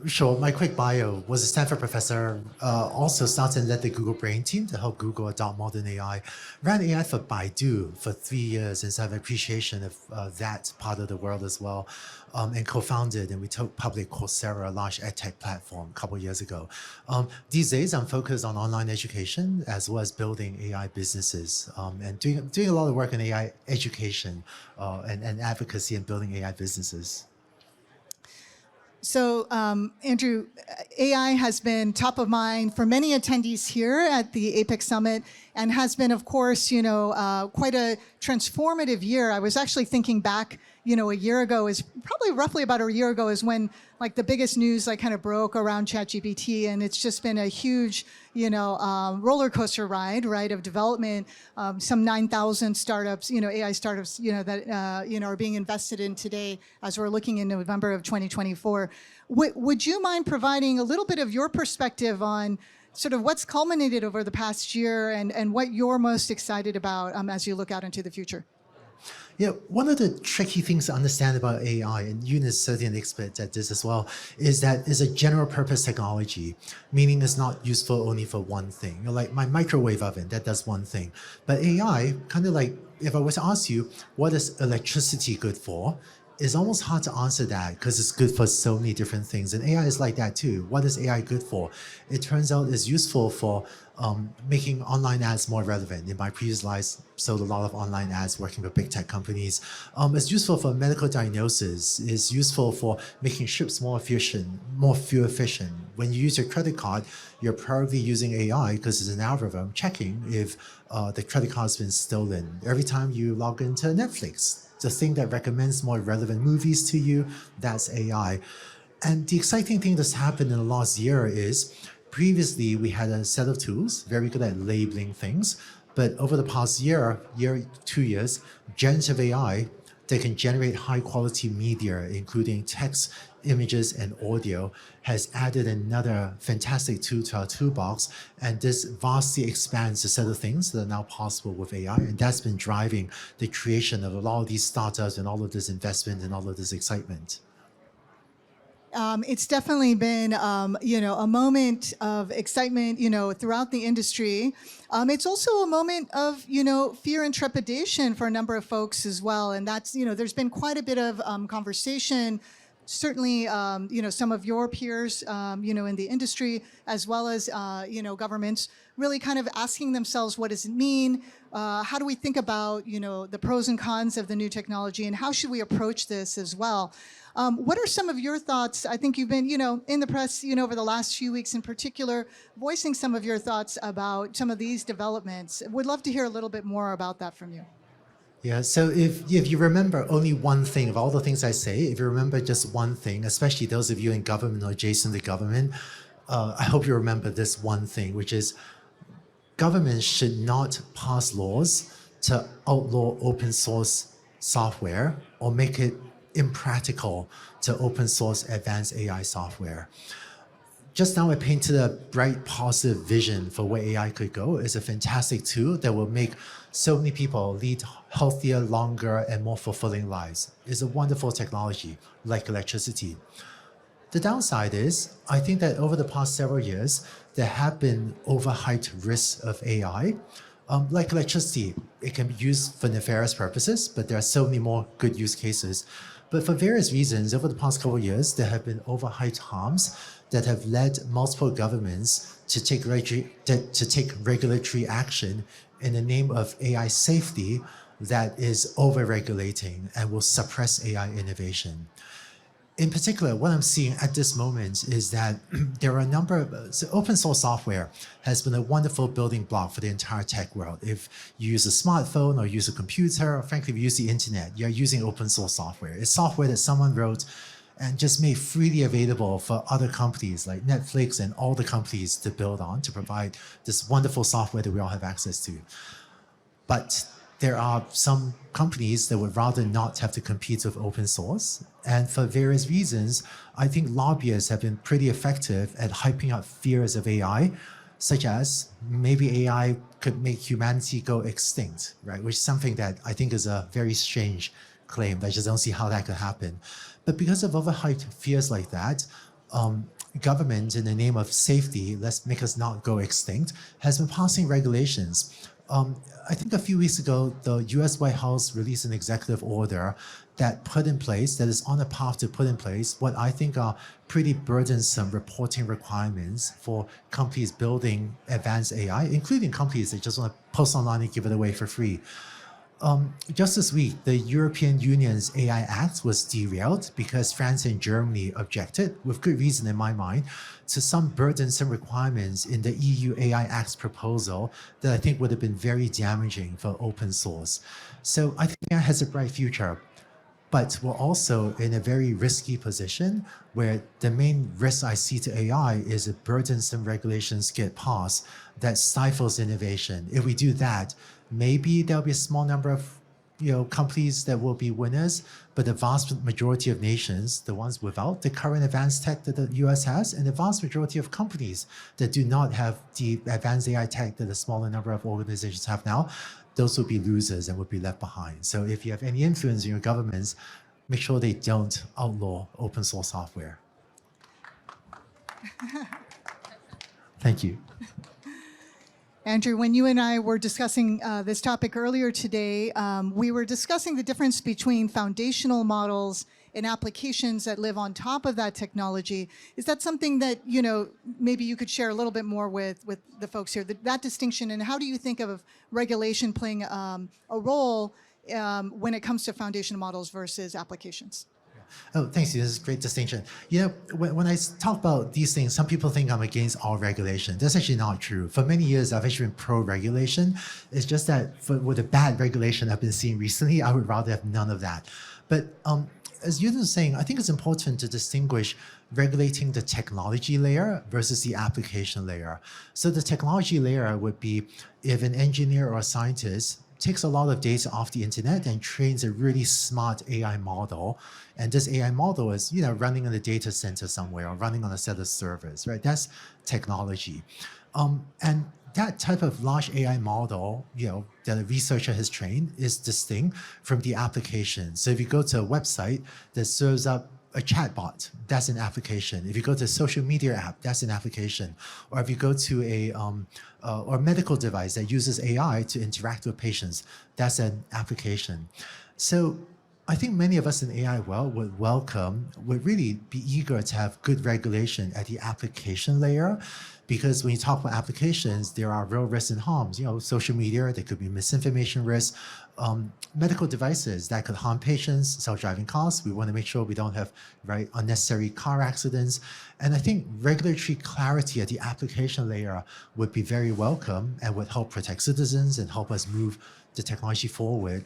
Sure. My quick bio was a Stanford professor, also started and led the Google Brain team to help Google adopt modern AI. Ran AI for Baidu for 3 years, and so I have appreciation of that part of the world as well. And co-founded, and we took public Coursera, a large edtech platform, a couple of years ago. These days, I'm focused on online education as well as building AI businesses, and doing a lot of work in AI education and advocacy and building AI businesses. So, Andrew, AI has been top of mind for many attendees here at the APEC Summit, and has been, of course, quite a transformative year. I was actually thinking back, a year ago is probably roughly about a year ago is when like the biggest news kind of broke around ChatGPT, and it's just been a huge, roller coaster ride, right, of development. Some 9,000 startups, AI startups, that are being invested in today as we're looking in November of 2024. Would you mind providing a little bit of your perspective on sort of what's culminated over the past year and what you're most excited about as you look out into the future? Yeah, one of the tricky things to understand about AI, and Yoon is certainly an expert at this as well, is that it's a general purpose technology, meaning it's not useful only for one thing. Like my microwave oven, that does one thing. But AI, kind of like, if I was to ask you, what is electricity good for? It's almost hard to answer that because it's good for so many different things. And AI is like that too. What is AI good for? It turns out it's useful for making online ads more relevant. In my previous lives, sold a lot of online ads working with big tech companies. It's useful for medical diagnosis. It's useful for making ships more efficient, more fuel efficient. When you use your credit card, you're probably using AI because it's an algorithm checking if the credit card's been stolen. Every time you log into Netflix, the thing that recommends more relevant movies to you, that's AI. And the exciting thing that's happened in the last year is previously we had a set of tools, very good at labeling things. But over the past year, 2 years, generative AI, they can generate high quality media, including text, images, and audio, has added another fantastic tool to our toolbox. And this vastly expands the set of things that are now possible with AI. And that's been driving the creation of a lot of these startups and all of this investment and all of this excitement. It's definitely been, a moment of excitement, throughout the industry. It's also a moment of, fear and trepidation for a number of folks as well. And that's, there's been quite a bit of conversation certainly, some of your peers, in the industry, as well as, governments, really kind of asking themselves, what does it mean? How do we think about, the pros and cons of the new technology, and how should we approach this as well? What are some of your thoughts? I think you've been, in the press, over the last few weeks in particular, voicing some of your thoughts about some of these developments. Would love to hear a little bit more about that from you. Yeah, so if you remember only one thing of all the things I say, if you remember just one thing, especially those of you in government or adjacent to government, I hope you remember this one thing, which is government should not pass laws to outlaw open source software or make it impractical to open source advanced AI software. Just now I painted a bright, positive vision for where AI could go. It's a fantastic tool that will make so many people lead healthier, longer, and more fulfilling lives. It's a wonderful technology, like electricity. The downside is, I think that over the past several years, there have been overhyped risks of AI. Like electricity, it can be used for nefarious purposes, but there are so many more good use cases. But for various reasons, over the past couple of years, there have been overhyped harms that have led multiple governments to take regulatory action in the name of AI safety that is over-regulating and will suppress AI innovation. In particular, what I'm seeing at this moment is that there are a number of, so open source software has been a wonderful building block for the entire tech world. If you use a smartphone or use a computer, or frankly, if you use the internet, you're using open source software. It's software that someone wrote and just made freely available for other companies like Netflix and all the companies to build on to provide this wonderful software that we all have access to. But there are some companies that would rather not have to compete with open source. And for various reasons, I think lobbyists have been pretty effective at hyping up fears of AI, such as maybe AI could make humanity go extinct, right? Which is something that I think is a very strange claim. I just don't see how that could happen. But because of overhyped fears like that, government, in the name of safety, let's make us not go extinct, has been passing regulations. I think a few weeks ago, the US White House released an executive order that is on a path to put in place what I think are pretty burdensome reporting requirements for companies building advanced AI, including companies that just want to post online and give it away for free. Just this week, the European Union's AI Act was derailed because France and Germany objected, with good reason in my mind, to some burdensome requirements in the EU AI Act's proposal that I think would have been very damaging for open source. So I think AI has a bright future, but we're also in a very risky position where the main risk I see to AI is if burdensome regulations get passed that stifles innovation. If we do that, maybe there'll be a small number of companies that will be winners, but the vast majority of nations, the ones without the current advanced tech that the US has, and the vast majority of companies that do not have the advanced AI tech that a smaller number of organizations have now, those will be losers and will be left behind. So if you have any influence in your governments, make sure they don't outlaw open source software. Thank you. Andrew, when you and I were discussing this topic earlier today, we were discussing the difference between foundational models and applications that live on top of that technology. Is that something that maybe you could share a little bit more with the folks here, that distinction, and how do you think of regulation playing a role when it comes to foundational models versus applications? Oh, thanks. This is a great distinction. When I talk about these things, some people think I'm against all regulation. That's actually not true. For many years, I've actually been pro-regulation. It's just that with the bad regulation I've been seeing recently, I would rather have none of that. But as Yun was saying, I think it's important to distinguish regulating the technology layer versus the application layer. So the technology layer would be if an engineer or a scientist takes a lot of data off the internet and trains a really smart AI model. And this AI model is, running in a data center somewhere or running on a set of servers, right? That's technology. And that type of large AI model, that a researcher has trained is distinct from the application. So if you go to a website that serves up a chatbot, that's an application. If you go to a social media app, that's an application. Or if you go to a medical device that uses AI to interact with patients, that's an application. So I think many of us in AI world would really be eager to have good regulation at the application layer, because when you talk about applications, there are real risks and harms. Social media, there could be misinformation risks, medical devices that could harm patients, self-driving cars. We want to make sure we don't have unnecessary car accidents. And I think regulatory clarity at the application layer would be very welcome and would help protect citizens and help us move the technology forward.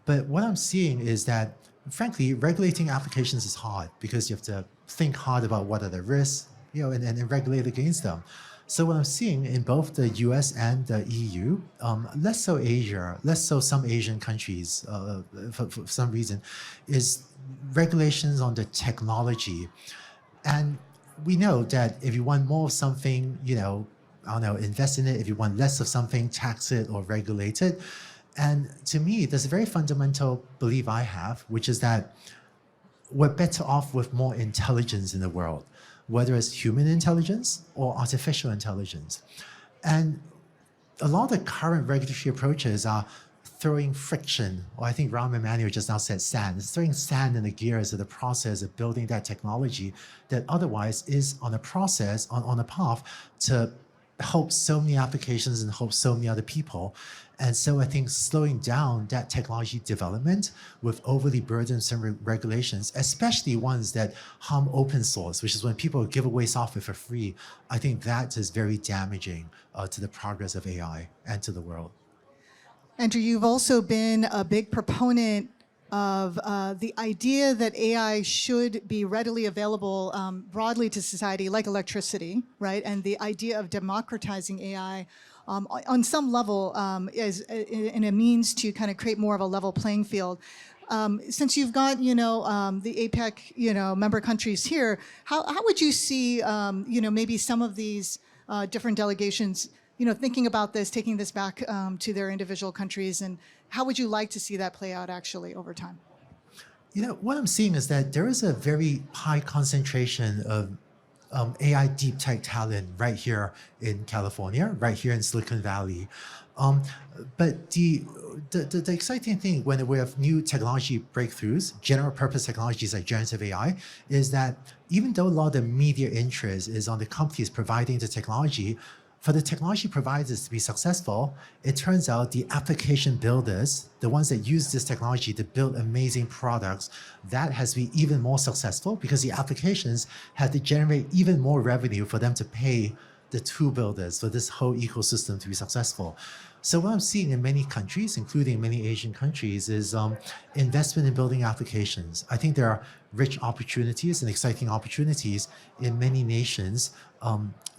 But what I'm seeing is that, frankly, regulating applications is hard because you have to think hard about what are the risks, and regulate against them. So what I'm seeing in both the US and the EU, less so Asia, less so some Asian countries, for some reason, is regulations on the technology. And we know that if you want more of something, invest in it. If you want less of something, tax it or regulate it. And to me, there's a very fundamental belief I have, which is that we're better off with more intelligence in the world, whether it's human intelligence or artificial intelligence. And a lot of the current regulatory approaches are throwing friction, or I think Rahm Emanuel just now said sand. It's throwing sand in the gears of the process of building that technology that otherwise is on a process, on a path to help so many applications and help so many other people. And so I think slowing down that technology development with overly burdensome regulations, especially ones that harm open source, which is when people give away software for free, I think that is very damaging to the progress of AI and to the world. Andrew, you've also been a big proponent of the idea that AI should be readily available broadly to society, like electricity, right? And the idea of democratizing AI on some level as in a means to kind of create more of a level playing field. Since you've got, the APEC, member countries here, how would you see, maybe some of these different delegations, thinking about this, taking this back to their individual countries, and how would you like to see that play out actually over time? What I'm seeing is that there is a very high concentration of AI deep tech talent right here in California, right here in Silicon Valley. But the exciting thing when we have new technology breakthroughs, general purpose technologies like generative AI, is that even though a lot of the media interest is on the companies providing the technology, for the technology providers to be successful, it turns out the application builders, the ones that use this technology to build amazing products, that has to be even more successful because the applications have to generate even more revenue for them to pay the tool builders for this whole ecosystem to be successful. So what I'm seeing in many countries, including many Asian countries, is investment in building applications. I think there are rich opportunities and exciting opportunities in many nations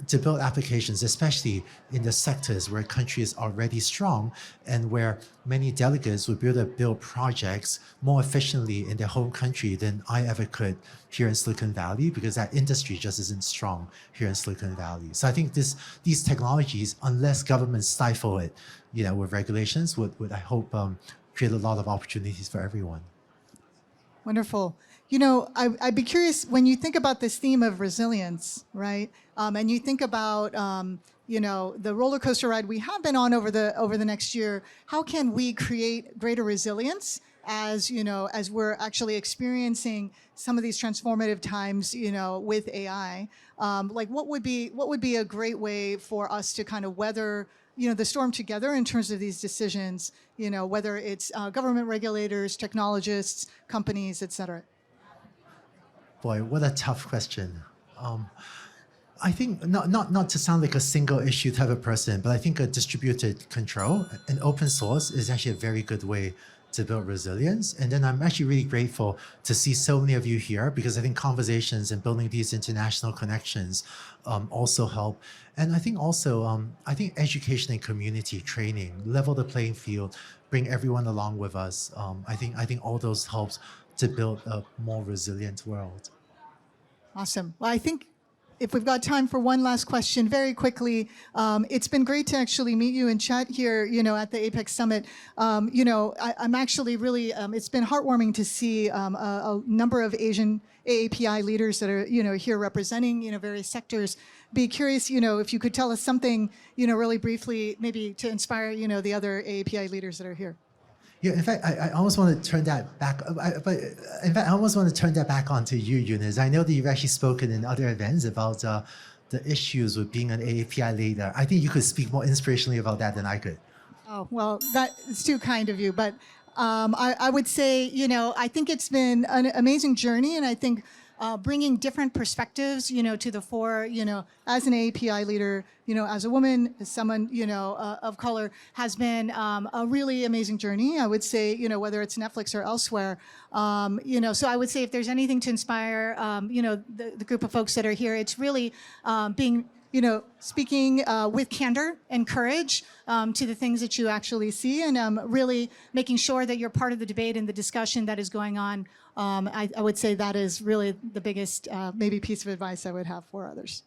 to build applications, especially in the sectors where a country is already strong and where many delegates would be able to build projects more efficiently in their home country than I ever could here in Silicon Valley, because that industry just isn't strong here in Silicon Valley. So I think these technologies, unless governments stifle it, with regulations, would I hope create a lot of opportunities for everyone. Wonderful. I'd be curious, when you think about this theme of resilience, right? And you think about, the roller coaster ride we have been on over the next year, how can we create greater resilience as we're actually experiencing some of these transformative times, with AI? What would be a great way for us to kind of weather the storm together in terms of these decisions, whether it's government regulators, technologists, companies, et cetera? Boy, what a tough question. I think not to sound like a single issue type of person, but I think a distributed control and open source is actually a very good way to build resilience. And then I'm actually really grateful to see so many of you here, because I think conversations and building these international connections also help. And I think also, education and community training, level the playing field, bring everyone along with us. I think all those helps to build a more resilient world. Awesome. Well, I think if we've got time for one last question, very quickly, it's been great to actually meet you and chat here, at the APEC Summit. I'm actually really, it's been heartwarming to see a number of Asian AAPI leaders that are, here representing, various sectors. Be curious, if you could tell us something, really briefly, maybe to inspire, the other AAPI leaders that are here. Yeah, in fact, I almost want to turn that back. But in fact, I almost want to turn that back onto you, Eunice. I know that you've actually spoken in other events about the issues with being an AAPI leader. I think you could speak more inspirationally about that than I could. Oh, well, that is too kind of you. But I would say, I think it's been an amazing journey. And I think bringing different perspectives, to the fore, as an AAPI leader, as a woman, as someone, of color, has been a really amazing journey. I would say, whether it's Netflix or elsewhere, so I would say if there's anything to inspire, the group of folks that are here, it's really being speaking with candor and courage to the things that you actually see, and really making sure that you're part of the debate and the discussion that is going on. I would say that is really the biggest maybe piece of advice I would have for others.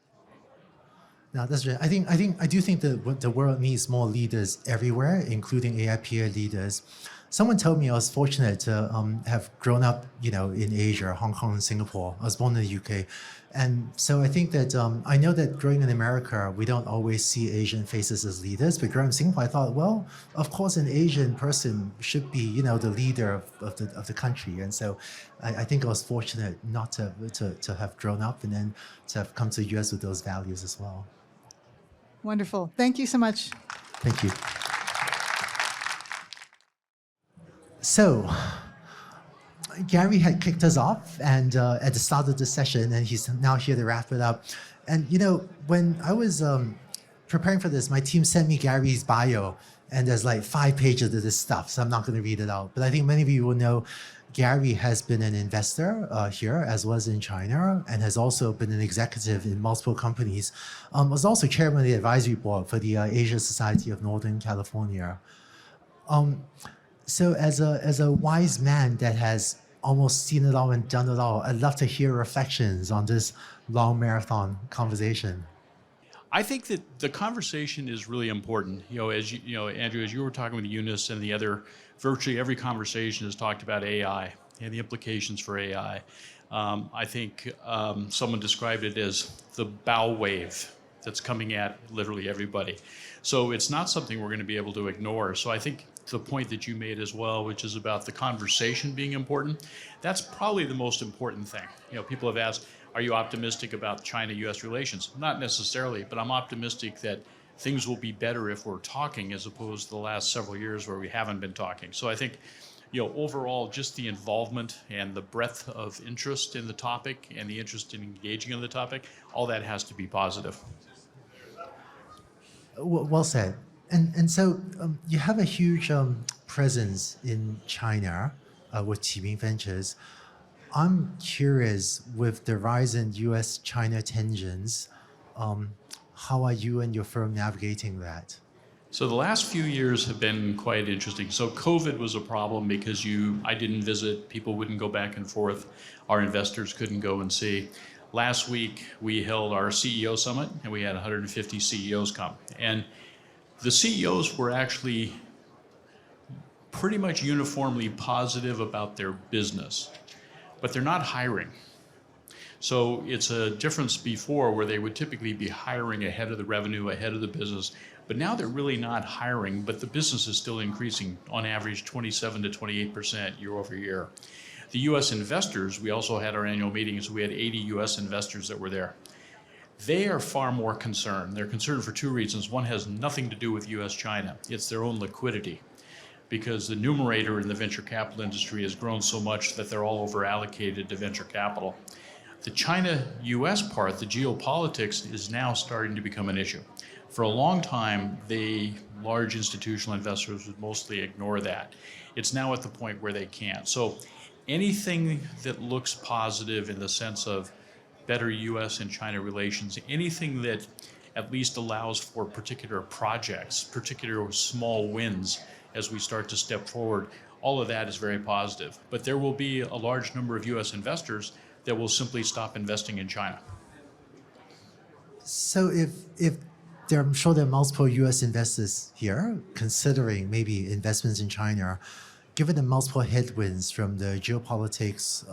No, that's right. I do think that the world needs more leaders everywhere, including AIPA leaders. Someone told me I was fortunate to have grown up, in Asia, Hong Kong and Singapore. I was born in the UK. And so I think that I know that growing in America, we don't always see Asian faces as leaders. But growing in Singapore, I thought, well, of course, an Asian person should be, the leader of the country. And so I think I was fortunate not to have grown up and then to have come to the US with those values as well. Wonderful. Thank you so much. Thank you. So, Gary had kicked us off and at the start of the session, and he's now here to wrap it up. And when I was preparing for this, my team sent me Gary's bio, and there's like 5 pages of this stuff, so I'm not going to read it out. But I think many of you will know Gary has been an investor here as well as in China, and has also been an executive in multiple companies. Was also chairman of the advisory board for the Asia Society of Northern California. So as a wise man that has almost seen it all and done it all, I'd love to hear reflections on this long marathon conversation. I think that the conversation is really important. As Andrew, as you were talking with Eunice and the other, virtually every conversation has talked about AI and the implications for AI. I think someone described it as the bow wave that's coming at literally everybody. So it's not something we're going to be able to ignore. So I think to the point that you made as well, which is about the conversation being important, that's probably the most important thing. People have asked, are you optimistic about China-US relations? Not necessarily, but I'm optimistic that things will be better if we're talking as opposed to the last several years where we haven't been talking. So I think, overall, just the involvement and the breadth of interest in the topic and the interest in engaging in the topic, all that has to be positive. Well said. And so you have a huge presence in China with Qiming Ventures. I'm curious, with the rise in US-China tensions, how are you and your firm navigating that? So the last few years have been quite interesting. So COVID was a problem because I didn't visit, people wouldn't go back and forth, our investors couldn't go and see. Last week, we held our CEO summit, and we had 150 CEOs come. And the CEOs were actually pretty much uniformly positive about their business, but they're not hiring. So it's a difference before where they would typically be hiring ahead of the revenue, ahead of the business, but now they're really not hiring, but the business is still increasing on average 27 to 28% year over year. The US investors, we also had our annual meeting, so we had 80 US investors that were there. They are far more concerned. They're concerned for 2 reasons. One has nothing to do with US-China. It's their own liquidity, because the numerator in the venture capital industry has grown so much that they're all over allocated to venture capital. The China-US part, the geopolitics, is now starting to become an issue. For a long time, the large institutional investors would mostly ignore that. It's now at the point where they can't. So anything that looks positive in the sense of better US and China relations, anything that at least allows for particular projects, particular small wins as we start to step forward, all of that is very positive. But there will be a large number of US investors that will simply stop investing in China. So if I'm sure there are multiple US investors here considering maybe investments in China, given the multiple headwinds from the geopolitics,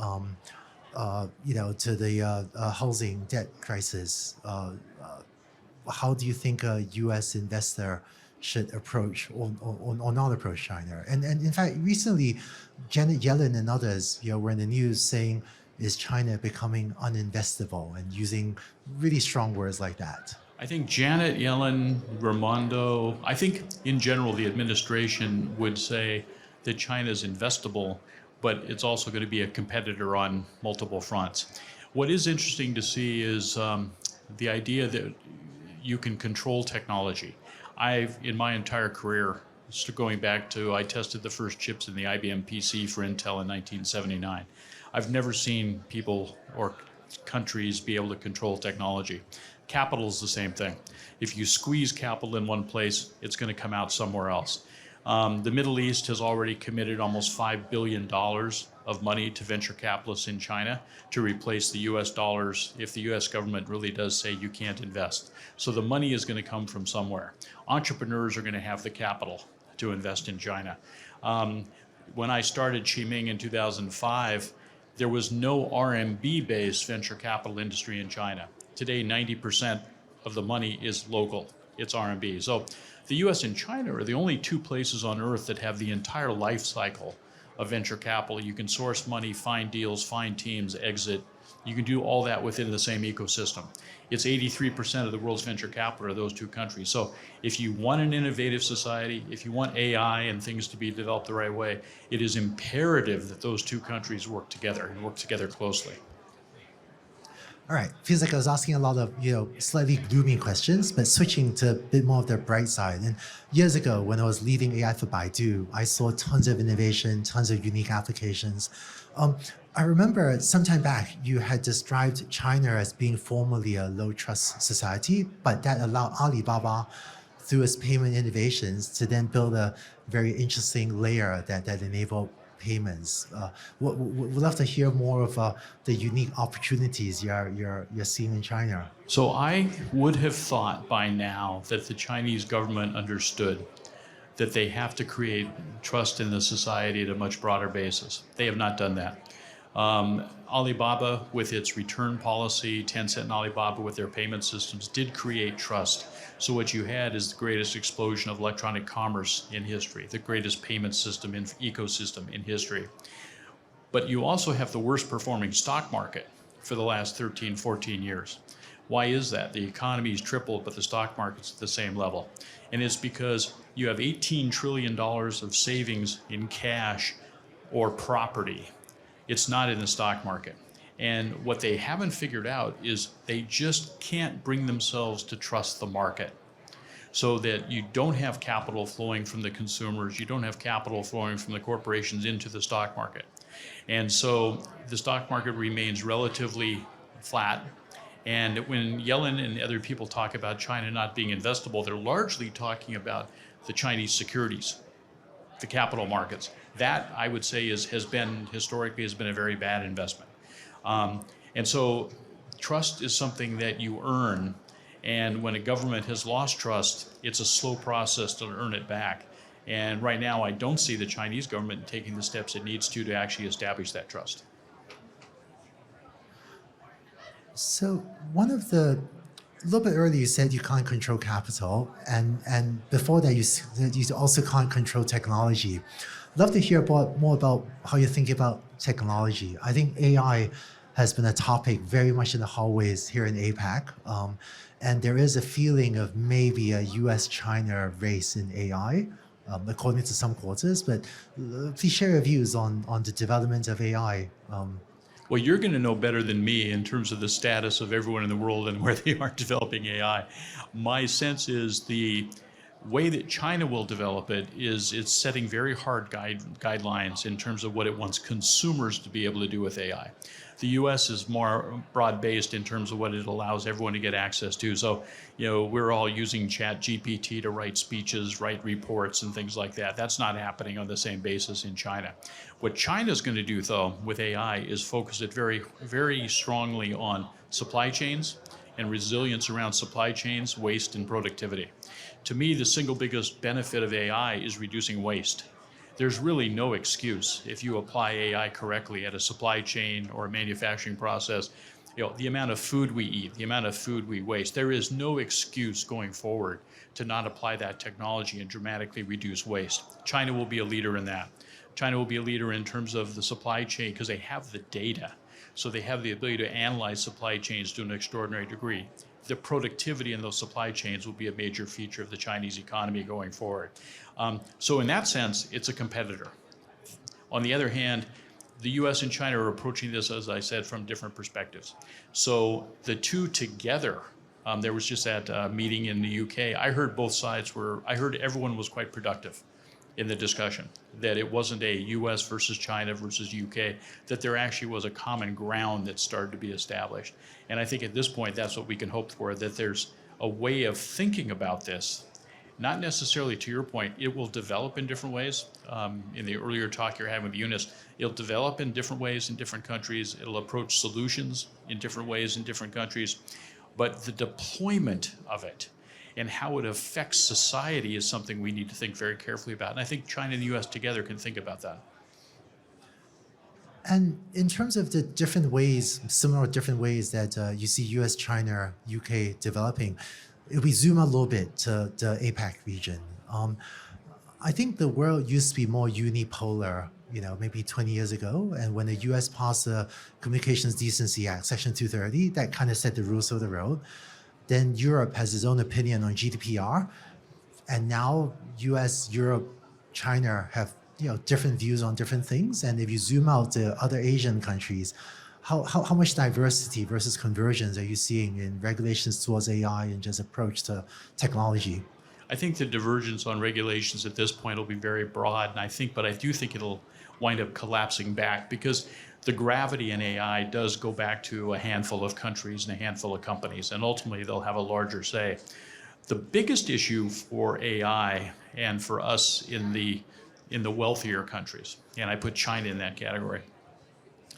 to the housing debt crisis, how do you think a US investor should approach or not approach China. And in fact, recently, Janet Yellen and others, were in the news saying, is China becoming uninvestable, and using really strong words like that. I think Janet Yellen, Raimondo, I think in general the administration would say that China is investable, but it's also going to be a competitor on multiple fronts. What is interesting to see is the idea that you can control technology. In my entire career, going back to, I tested the first chips in the IBM PC for Intel in 1979. I've never seen people or countries be able to control technology. Capital is the same thing. If you squeeze capital in one place, it's going to come out somewhere else. The Middle East has already committed almost $5 billion of money to venture capitalists in China to replace the US dollars if the US government really does say you can't invest. So the money is going to come from somewhere. Entrepreneurs are going to have the capital to invest in China. When I started Qiming in 2005, there was no RMB-based venture capital industry in China. Today, 90% of the money is local. It's RMB. So the US and China are the only two places on earth that have the entire life cycle of venture capital. You can source money, find deals, find teams, exit. You can do all that within the same ecosystem. It's 83% of the world's venture capital are those two countries. So if you want an innovative society, if you want AI and things to be developed the right way, it is imperative that those two countries work together and work together closely. All right, feels like I was asking a lot of slightly gloomy questions, but switching to a bit more of the bright side. And years ago, when I was leading AI for Baidu, I saw tons of innovation, tons of unique applications. I remember some time back, you had described China as being formerly a low trust society, but that allowed Alibaba, through its payment innovations, to then build a very interesting layer that enabled payments. Would love to hear more of the unique opportunities you're seeing in China. So I would have thought by now that the Chinese government understood that they have to create trust in the society at a much broader basis. They have not done that. Alibaba, with its return policy, Tencent and Alibaba with their payment systems, did create trust. So what you had is the greatest explosion of electronic commerce in history, the greatest payment system in ecosystem in history. But you also have the worst performing stock market for the last 13, 14 years. Why is that? The economy's tripled, but the stock market's at the same level. And it's because you have $18 trillion of savings in cash or property. It's not in the stock market. And what they haven't figured out is they just can't bring themselves to trust the market, so that you don't have capital flowing from the consumers, you don't have capital flowing from the corporations into the stock market. And so the stock market remains relatively flat. And when Yellen and other people talk about China not being investable, they're largely talking about the Chinese securities, the capital markets. That, I would say, has been a very bad investment. And so trust is something that you earn. And when a government has lost trust, it's a slow process to earn it back. And right now, I don't see the Chinese government taking the steps it needs to actually establish that trust. So a little bit earlier you said you can't control capital, and before that you said you also can't control technology. Love to hear more about how you think about technology. I think AI has been a topic very much in the hallways here in APEC, and there is a feeling of maybe a US-China race in AI, according to some quarters, but please share your views on the development of AI. Well, you're going to know better than me in terms of the status of everyone in the world and where they are developing AI. My sense is the way that China will develop it is it's setting very hard guidelines in terms of what it wants consumers to be able to do with AI. The US is more broad-based in terms of what it allows everyone to get access to. So, we're all using ChatGPT to write speeches, write reports, and things like that. That's not happening on the same basis in China. What China's going to do, though, with AI is focus it very, very strongly on supply chains and resilience around supply chains, waste, and productivity. To me, the single biggest benefit of AI is reducing waste. There's really no excuse if you apply AI correctly at a supply chain or a manufacturing process. the amount of food we eat, the amount of food we waste. There is no excuse going forward to not apply that technology and dramatically reduce waste. China will be a leader in that. China will be a leader in terms of the supply chain because they have the data. So they have the ability to analyze supply chains to an extraordinary degree. The productivity in those supply chains will be a major feature of the Chinese economy going forward. So in that sense, it's a competitor. On the other hand, the US and China are approaching this, as I said, from different perspectives. So the two together, there was just that meeting in the UK. I heard both sides I heard everyone was quite productive in the discussion, that it wasn't a US versus China versus UK, that there actually was a common ground that started to be established. And I think at this point, that's what we can hope for, that there's a way of thinking about this. Not necessarily, to your point, it will develop in different ways. In the earlier talk you're having with Eunice, it'll develop in different ways in different countries. It'll approach solutions in different ways in different countries. But the deployment of it and how it affects society is something we need to think very carefully about. And I think China and the US together can think about that. And in terms of the different ways, similar different ways that you see US, China, UK developing, if we zoom out a little bit to the APEC region, I think the world used to be more unipolar, maybe 20 years ago. And when the US passed the Communications Decency Act, Section 230, that kind of set the rules of the road. Then Europe has its own opinion on GDPR. And now US, Europe, China have different views on different things. And if you zoom out to other Asian countries, how much diversity versus convergence are you seeing in regulations towards AI and just approach to technology? I think the divergence on regulations at this point will be very broad, but I do think it'll wind up collapsing back because the gravity in AI does go back to a handful of countries and a handful of companies, and ultimately they'll have a larger say. The biggest issue for AI and for us in the wealthier countries, and I put China in that category,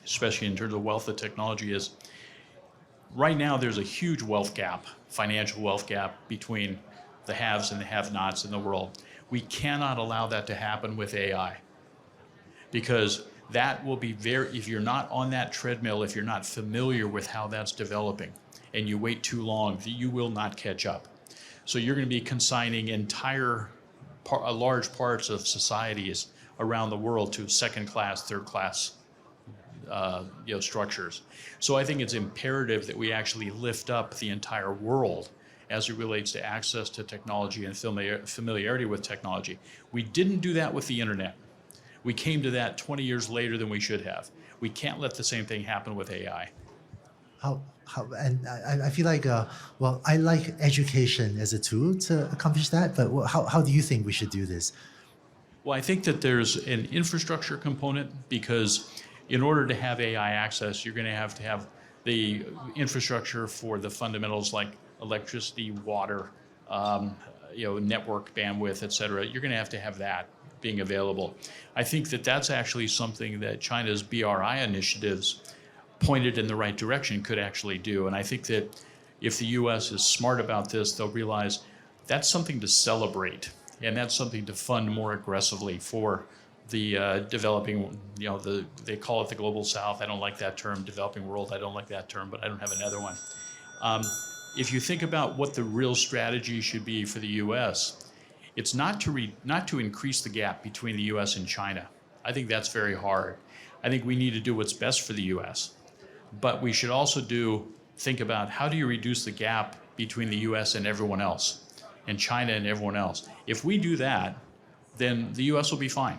especially in terms of wealth of technology, is right now there's a huge wealth gap, financial wealth gap between the haves and the have-nots in the world. We cannot allow that to happen with AI because that will be if you're not on that treadmill, if you're not familiar with how that's developing and you wait too long, you will not catch up. So you're going to be consigning large parts of societies around the world to second-class, third-class structures. So I think it's imperative that we actually lift up the entire world as it relates to access to technology and familiarity with technology. We didn't do that with the internet. We came to that 20 years later than we should have. We can't let the same thing happen with AI. And I feel like, I like education as a tool to accomplish that, but how do you think we should do this? Well, I think that there's an infrastructure component because in order to have AI access, you're going to have the infrastructure for the fundamentals like electricity, water, network bandwidth, et cetera. You're going to have that being available. I think that that's actually something that China's BRI initiatives pointed in the right direction could actually do. And I think that if the US is smart about this, they'll realize that's something to celebrate and that's something to fund more aggressively for the developing, they call it the global south. I don't like that term, developing world. I don't like that term, but I don't have another one. If you think about what the real strategy should be for the US, it's not to increase the gap between the US and China. I think that's very hard. I think we need to do what's best for the US. But we should also think about how do you reduce the gap between the US and everyone else, and China and everyone else. If we do that, then the US will be fine.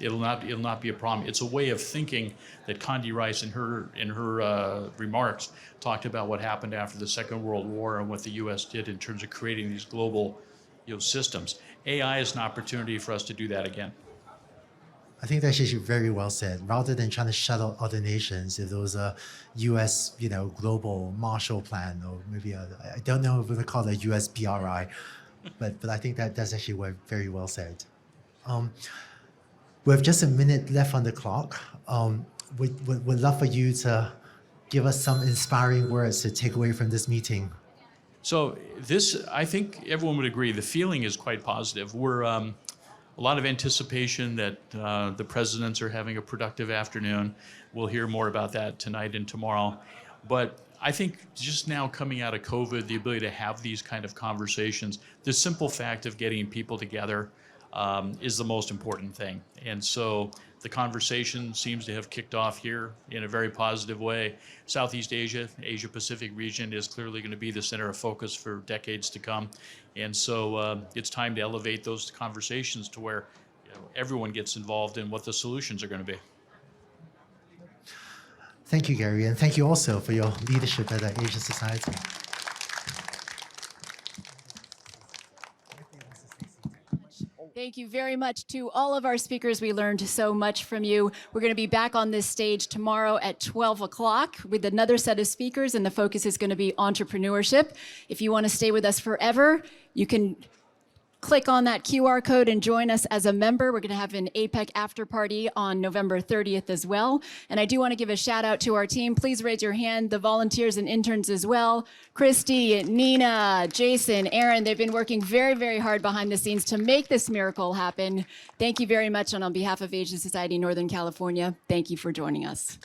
It'll not be a problem. It's a way of thinking that Condi Rice in her remarks talked about what happened after the Second World War and what the US did in terms of creating these global systems. AI is an opportunity for us to do that again. I think that's actually very well said. Rather than trying to shut out other nations, if there was a U.S. global Marshall Plan, or maybe I don't know if we would call it a U.S. BRI, but I think that's actually very well said. We have just a minute left on the clock. We'd love for you to give us some inspiring words to take away from this meeting. So I think everyone would agree, the feeling is quite positive. We're a lot of anticipation that the presidents are having a productive afternoon. We'll hear more about that tonight and tomorrow. But I think just now coming out of COVID, the ability to have these kind of conversations, the simple fact of getting people together is the most important thing. And so the conversation seems to have kicked off here in a very positive way. Southeast Asia, Asia Pacific region is clearly going to be the center of focus for decades to come. And so it's time to elevate those conversations to where everyone gets involved in what the solutions are going to be. Thank you, Gary, and thank you also for your leadership at the Asia Society. Thank you very much to all of our speakers. We learned so much from you. We're going to be back on this stage tomorrow at 12 o'clock with another set of speakers, and the focus is going to be entrepreneurship. If you want to stay with us forever, you can click on that QR code and join us as a member. We're going to have an APEC after party on November 30th as well. And I do want to give a shout out to our team. Please raise your hand, the volunteers and interns as well. Christy, Nina, Jason, Aaron, they've been working very, very hard behind the scenes to make this miracle happen. Thank you very much. And on behalf of Asia Society Northern California, thank you for joining us.